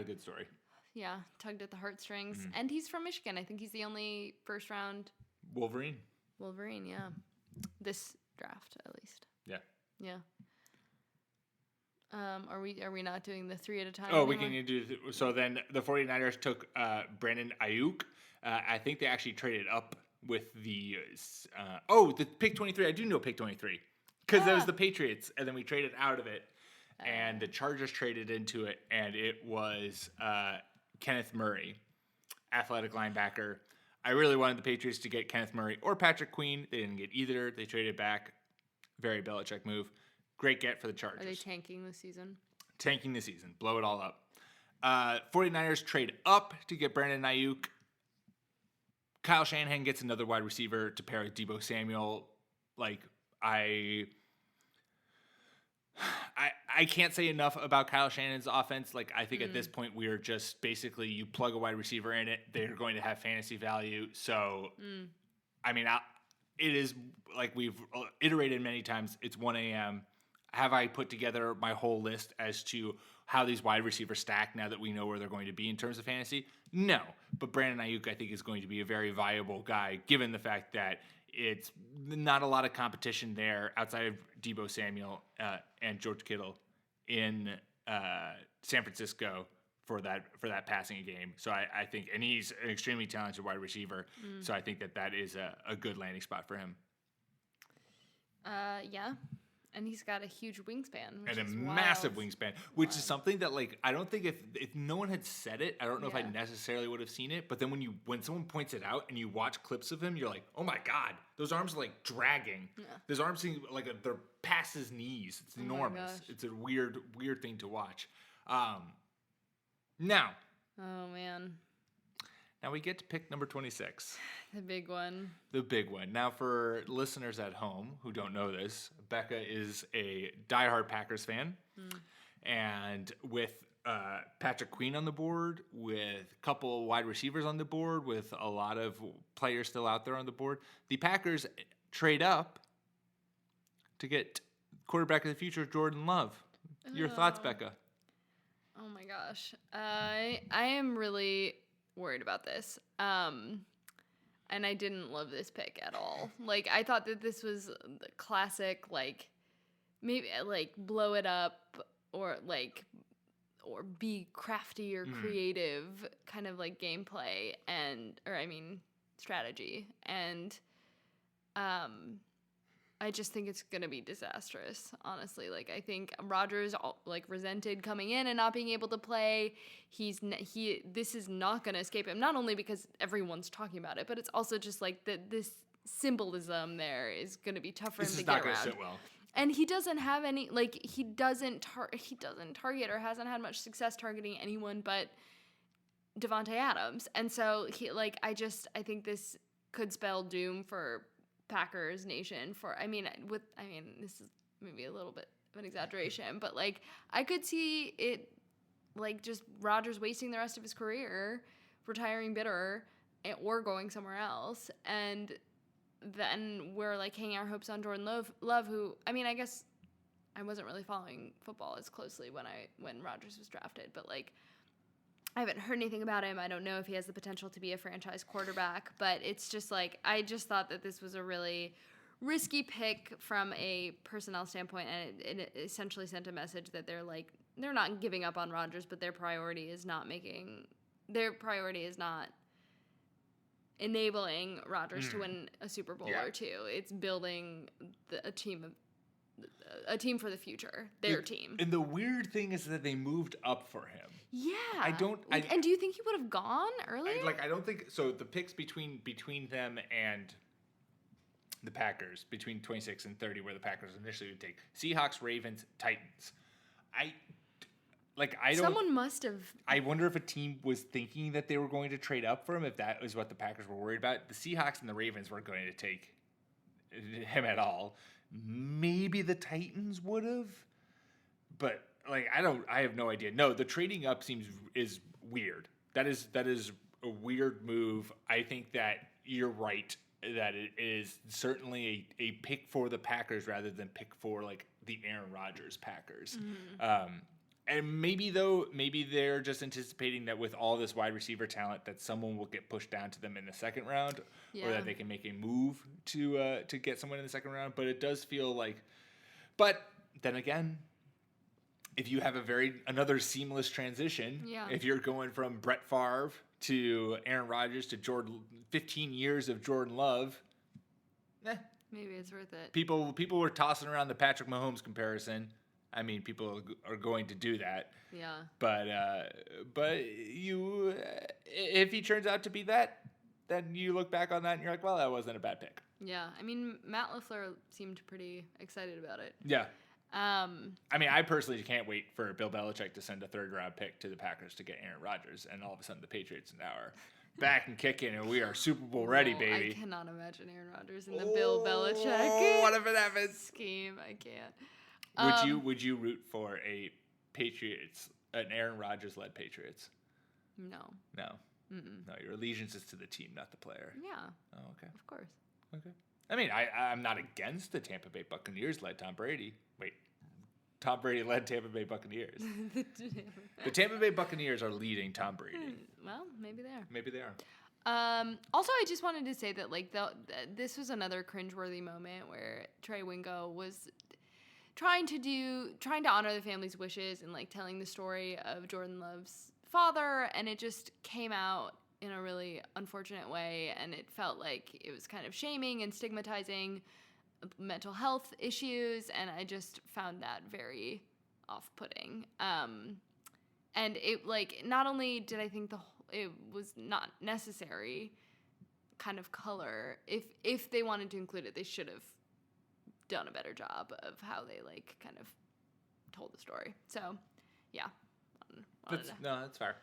good story. Yeah, tugged at the heartstrings, and he's from Michigan. I think he's the only first-round Wolverine. Yeah, this draft at least. Yeah. Yeah. Are we not doing the 3 at a time? Oh, anymore? we can do. So then the 49ers took Brandon Ayuk. I think they actually traded up with the the pick 23. I do know pick 23 because that was the Patriots, and then we traded out of it, and the Chargers traded into it, and it was Kenneth Murray, athletic linebacker. I really wanted the Patriots to get Kenneth Murray or Patrick Queen. They didn't get either. They traded back. Very Belichick move. Great get for the Chargers. Are they tanking this season? Tanking the season. Blow it all up. 49ers trade up to get Brandon Ayuk. Kyle Shanahan gets another wide receiver to pair with Deebo Samuel. Like, I can't say enough about Kyle Shanahan's offense. Like, I think at this point we are just basically you plug a wide receiver in it, they're going to have fantasy value. So, I mean, it is like we've iterated many times. It's 1 a.m. Have I put together my whole list as to how these wide receivers stack now that we know where they're going to be in terms of fantasy? No. But Brandon Ayuk, I think, is going to be a very viable guy, given the fact that it's not a lot of competition there outside of Deebo Samuel and George Kittle in San Francisco for that passing game. So I think, and he's an extremely talented wide receiver. So I think that is a good landing spot for him. Yeah. And he's got a huge wingspan. And a massive wingspan, which is something that, like, I don't think if no one had said it, I don't know if I necessarily would have seen it. But then when someone points it out and you watch clips of him, you're like, oh my God, those arms are like dragging. Yeah. Those arms seem like they're past his knees. It's enormous. It's a weird thing to watch. Now. Oh man. Now we get to pick number 26. The big one. The big one. Now, for listeners at home who don't know this, Becca is a diehard Packers fan. And with Patrick Queen on the board, with a couple wide receivers on the board, with a lot of players still out there on the board, the Packers trade up to get quarterback of the future, Jordan Love. Your thoughts, Becca? Oh my gosh. I am really worried about this. And I didn't love this pick at all. Like, I thought that this was the classic, like, maybe, like, blow it up or be crafty or creative kind of, like, gameplay strategy. And I just think it's going to be disastrous, honestly. Like, I think Rodgers, like, resented coming in and not being able to play. This is not going to escape him, not only because everyone's talking about it, but it's also just, like, this symbolism there is going to be tough for him to get around. This is not going to sit well. And he doesn't have any, like, he doesn't target or hasn't had much success targeting anyone but Devontae Adams. And so, I think this could spell doom for Packers Nation this is maybe a little bit of an exaggeration, but like I could see it like just Rodgers wasting the rest of his career, retiring bitter, or going somewhere else, and then we're like hanging our hopes on Jordan Love, who I guess I wasn't really following football as closely when Rodgers was drafted, but like I haven't heard anything about him. I don't know if he has the potential to be a franchise quarterback, but it's just like, I just thought that this was a really risky pick from a personnel standpoint, and it essentially sent a message that they're not giving up on Rodgers, but their priority is not enabling Rodgers to win a Super Bowl or two. It's building a team for the future, their team. And the weird thing is that they moved up for him. Yeah. And do you think he would have gone earlier? I don't think so. The picks between them and the Packers, between 26 and 30, where the Packers initially would take Seahawks, Ravens, Titans. Someone must have. I wonder if a team was thinking that they were going to trade up for him, if that was what the Packers were worried about. The Seahawks and the Ravens weren't going to take him at all. Maybe the Titans would have, but I have no idea. No, the trading up is weird. That is a weird move. I think that you're right, that it is certainly a pick for the Packers rather than pick for like the Aaron Rodgers Packers. Mm-hmm. And maybe they're just anticipating that with all this wide receiver talent that someone will get pushed down to them in the second round, or that they can make a move to get someone in the second round. But it does feel like, but then again, if you have another seamless transition, if you're going from Brett Favre to Aaron Rodgers to 15 years of Jordan Love, maybe it's worth it. People were tossing around the Patrick Mahomes comparison. I mean, people are going to do that. Yeah. But if he turns out to be that, then you look back on that and you're like, well, that wasn't a bad pick. Yeah. I mean, Matt LaFleur seemed pretty excited about it. Yeah. I mean, I personally can't wait for Bill Belichick to send a third-round pick to the Packers to get Aaron Rodgers, and all of a sudden the Patriots now are back and kicking, and we are Super Bowl ready, baby. I cannot imagine Aaron Rodgers in the Bill Belichick what if it happens? Scheme. I can't. Would you root for an Aaron Rodgers led Patriots? No. No. Mm-mm. No, your allegiance is to the team, not the player. Yeah. Oh, okay. Of course. Okay. I mean, I'm not against the Tampa Bay Buccaneers led Tom Brady. Wait, Tom Brady led Tampa Bay Buccaneers. The Tampa Bay Buccaneers are leading Tom Brady. Well, maybe they are. Maybe they are. Also, I just wanted to say that this was another cringeworthy moment where Trey Wingo was trying to honor the family's wishes and telling the story of Jordan Love's father, and it just came out in a really unfortunate way, and it felt like it was kind of shaming and stigmatizing mental health issues, and I just found that very off-putting. And it not only did I think it was not necessary kind of color, if they wanted to include it, they should have done a better job of how they kind of told the story. So, yeah. That's fair.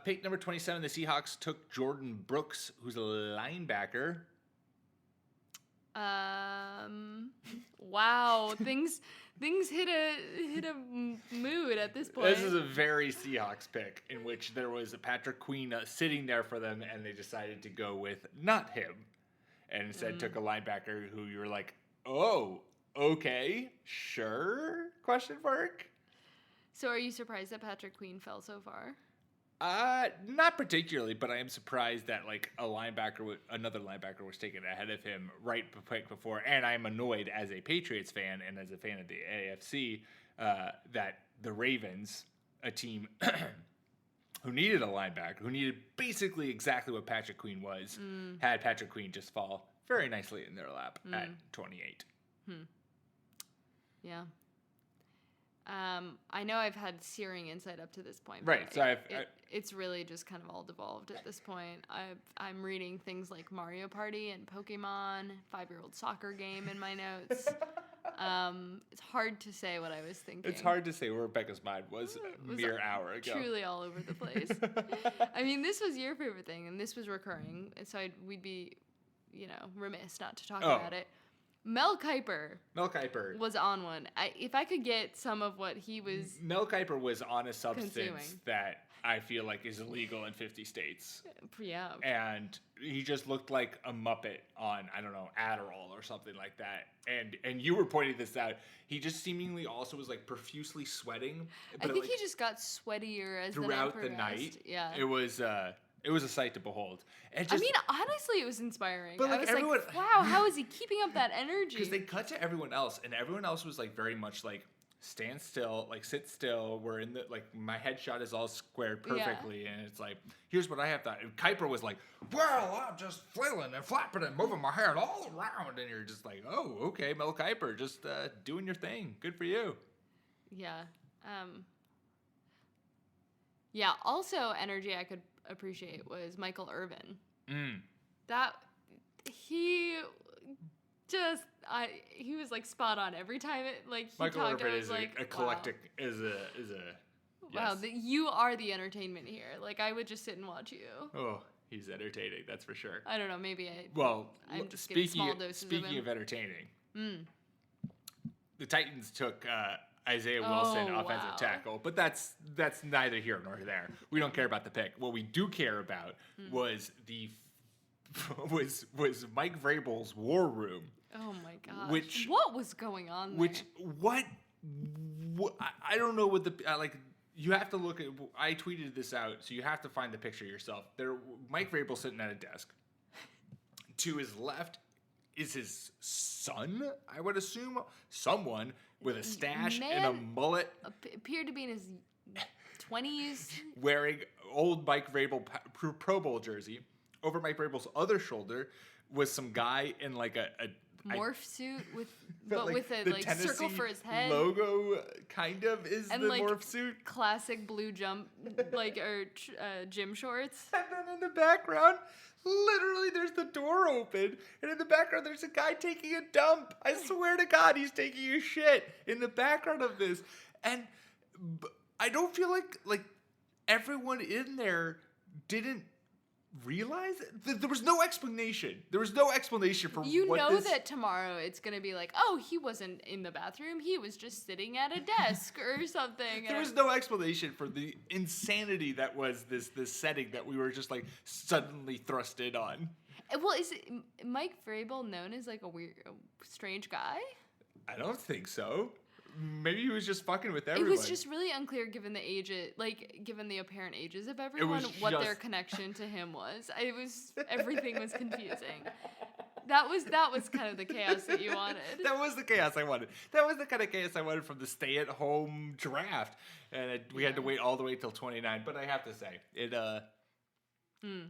Pick number 27, the Seahawks took Jordan Brooks, who's a linebacker. Wow, things hit a mood at this point. This is a very Seahawks pick, in which there was a Patrick Queen sitting there for them, and they decided to go with not him, and instead took a linebacker who you were like, oh, okay, sure? Question mark. So are you surprised that Patrick Queen fell so far? Not particularly, but I am surprised that another linebacker was taken ahead of him right before, and I'm annoyed as a Patriots fan and as a fan of the AFC that the Ravens, a team who needed a linebacker, who needed basically exactly what Patrick Queen was, had Patrick Queen just fall very nicely in their lap at 28. Yeah. I know I've had searing insight up to this point. Right. So it's really just kind of all devolved at this point. I'm reading things like Mario Party and Pokemon, 5-year-old soccer game in my notes. It's hard to say what I was thinking. It's hard to say where Becca's mind was a mere hour ago. Truly all over the place. I mean, this was your favorite thing, and this was recurring, so we'd be, remiss not to talk about it. Mel Kiper Mel Kiper. was on one. If I could get some of what he was Mel Kiper was on a substance consuming. that I feel like is illegal in 50 states. Yeah. And he just looked like a Muppet on, I don't know, Adderall or something like that. And you were pointing this out. He just seemingly also was like profusely sweating. I think he just got sweatier as throughout the night. Yeah. It was a sight to behold. And just, I mean, honestly, it was inspiring. But like I was everyone, like, wow, how is he keeping up that energy? Because they cut to everyone else, and everyone else was like very much like, stand still, like sit still. We're in the, like, my headshot is all squared perfectly. And it's like, here's what I have to, and Kuiper was like, well, I'm just flailing and flapping and moving my head all around. And you're just like, oh, okay, Mel Kiper, just doing your thing. Good for you. Yeah. Yeah, also energy I could appreciate was Michael Irvin. That, he was like spot on every time he Michael talked. Irvin I was is like, a collectic, wow, yes. you are the entertainment here. Like, I would just sit and watch you. Oh, he's entertaining, that's for sure. I don't know, maybe I'm just getting small doses speaking of of entertaining, the Titans took Isaiah Wilson, offensive tackle, but that's neither here nor there. We don't care about the pick. What we do care about was was Mike Vrabel's war room. Oh my gosh! What was going on there? What I don't know what the like. You have to look at. I tweeted this out, so you have to find the picture yourself. Mike Vrabel sitting at a desk. To his left is his son, I would assume, someone with a stash and a mullet, appeared to be in his 20s, wearing old Mike Vrabel Pro Bowl jersey. Over Mike Vrabel's other shoulder was some guy in like a morph suit with a the like Tennessee circle for his head. Logo kind of is and the like morph suit. Classic blue jump gym shorts. And then in the background, literally there's the door open, and in the background there's a guy taking a dump. I swear to God, he's taking a shit in the background of this. And I don't feel like everyone in there didn't realize there was no explanation. There was no explanation for that tomorrow it's gonna be like, oh, he wasn't in the bathroom, he was just sitting at a desk or something. There was no explanation for the insanity that was this setting that we were just like suddenly thrust in on. Well, is Mike Vrabel known as like a weird, strange guy? I don't think so. Maybe he was just fucking with everyone. It was just really unclear given the apparent ages of everyone, what their connection to him was. Everything was confusing. That was kind of the chaos that you wanted. That was the chaos I wanted. That was the kind of chaos I wanted from the stay-at-home draft. And we had to wait all the way till 29. But I have to say,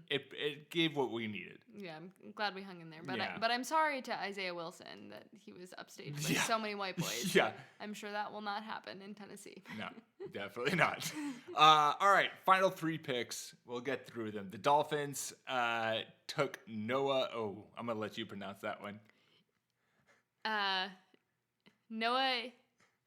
it gave what we needed. Yeah, I'm glad we hung in there. But I'm sorry to Isaiah Wilson that he was upstaged by so many white boys. Yeah. I'm sure that will not happen in Tennessee. No, definitely not. All right, final 3 picks. We'll get through them. The Dolphins took Noah. Oh, I'm going to let you pronounce that one. Noah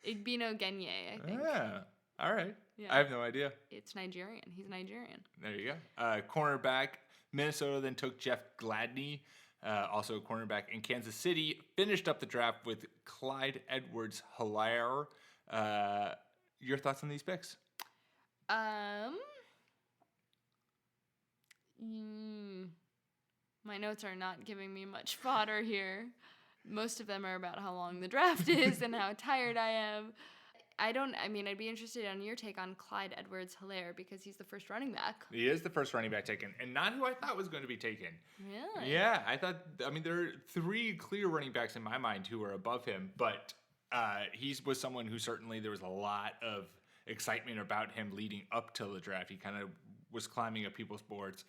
Igbinoghene, I think. Yeah. All right. Yeah. I have no idea. It's Nigerian. He's Nigerian. There you go. Cornerback. Minnesota then took Jeff Gladney, also a cornerback in Kansas City. Finished up the draft with Clyde Edwards-Helaire. Your thoughts on these picks? My notes are not giving me much fodder here. Most of them are about how long the draft is and how tired I am. I'd be interested on your take on Clyde Edwards-Helaire because he's the first running back. He is the first running back taken, and not who I thought was going to be taken. Really? Yeah, there are 3 clear running backs in my mind who are above him, but he was someone who certainly there was a lot of excitement about him leading up to the draft. He kind of was climbing up people's boards.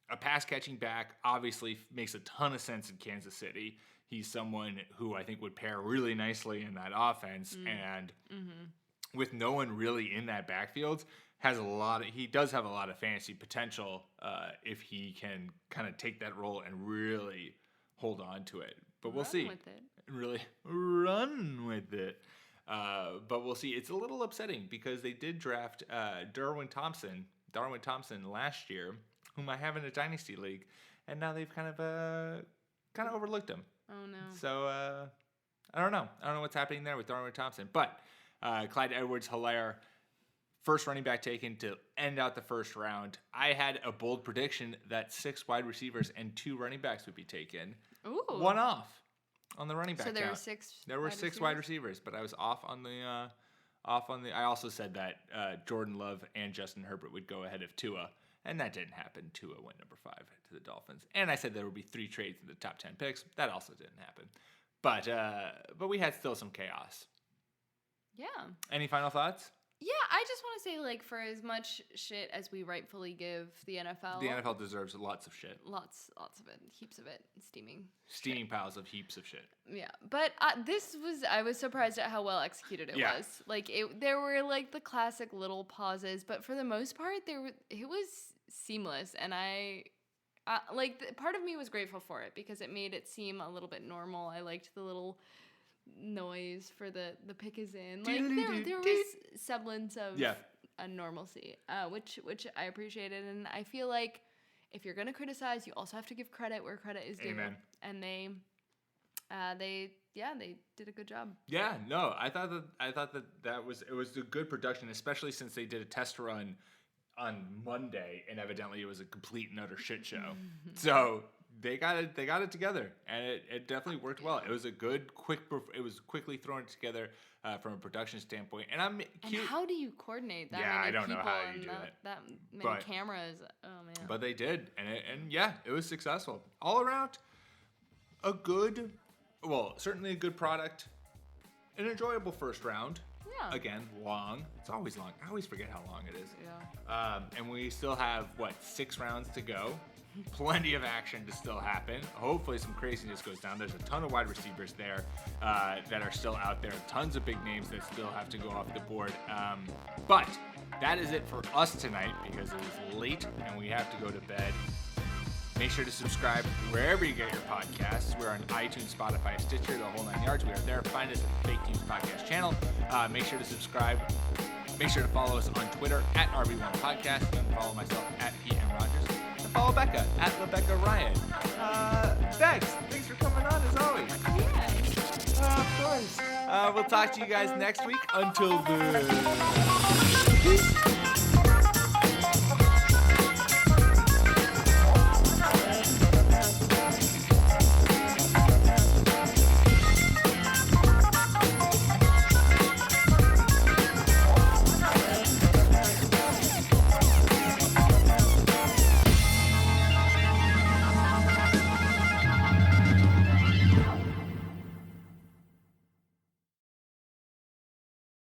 A pass-catching back obviously makes a ton of sense in Kansas City. He's someone who I think would pair really nicely in that offense, and with no one really in that backfield, he does have a lot of fantasy potential if he can kind of take that role and really hold on to it. But we'll see. Really run with it. But we'll see. It's a little upsetting because they did draft Darwin Thompson last year, whom I have in a dynasty league, and now they've kind of overlooked him. Oh, no. So, I don't know. I don't know what's happening there with Darwin Thompson. But Clyde Edwards-Helaire, first running back taken to end out the first round. I had a bold prediction that 6 wide receivers and 2 running backs would be taken. Ooh. One off on the running back So there count. were 6 There were 6 wide receivers, but I was off on the I also said that Jordan Love and Justin Herbert would go ahead of Tua, and that didn't happen. Tua went number 5 to the Dolphins. And I said there would be 3 trades in the top 10 picks. That also didn't happen. But we had still some chaos. Yeah. Any final thoughts? Yeah, I just want to say, like, for as much shit as we rightfully give the NFL, The NFL deserves lots of shit. lots of it, heaps of it, steaming Piles of heaps of shit. Yeah, but I was surprised at how well executed it was. Like, there were, like, the classic little pauses, but for the most part, it was seamless, and part of me was grateful for it because it made it seem a little bit normal. I liked the little noise for the pick is in. Like, there was semblance of a normalcy, which I appreciated, and I feel like if you're gonna criticize, you also have to give credit where credit is due. Amen. And they did a good job. Yeah, no, I thought that was a good production, especially since they did a test run on Monday, and evidently it was a complete and utter shit show. So they got it together, and it definitely worked well. It was a good, it was quickly thrown together from a production standpoint, and I'm cute. And how do you coordinate that? Yeah, many I don't know people how you and do it. That many cameras. Oh man. But they did, and it was successful all around. Certainly a good product, an enjoyable first round. Yeah. Again, long. It's always long. I always forget how long it is. Yeah. And we still have 6 rounds to go. Plenty of action to still happen. Hopefully some craziness goes down. There's a ton of wide receivers there that are still out there. Tons of big names that still have to go off the board. But that is it for us tonight because it is late and we have to go to bed. Make sure to subscribe wherever you get your podcasts. We're on iTunes, Spotify, Stitcher, the whole 9 yards. We are there. Find us at the Fake News Podcast channel. Make sure to subscribe. Make sure to follow us on Twitter at RB1 Podcast. You can follow myself at PM Rogers. And follow Becca at LaBecca Ryan. Thanks for coming on as always. Yeah. Of course. We'll talk to you guys next week. Until then.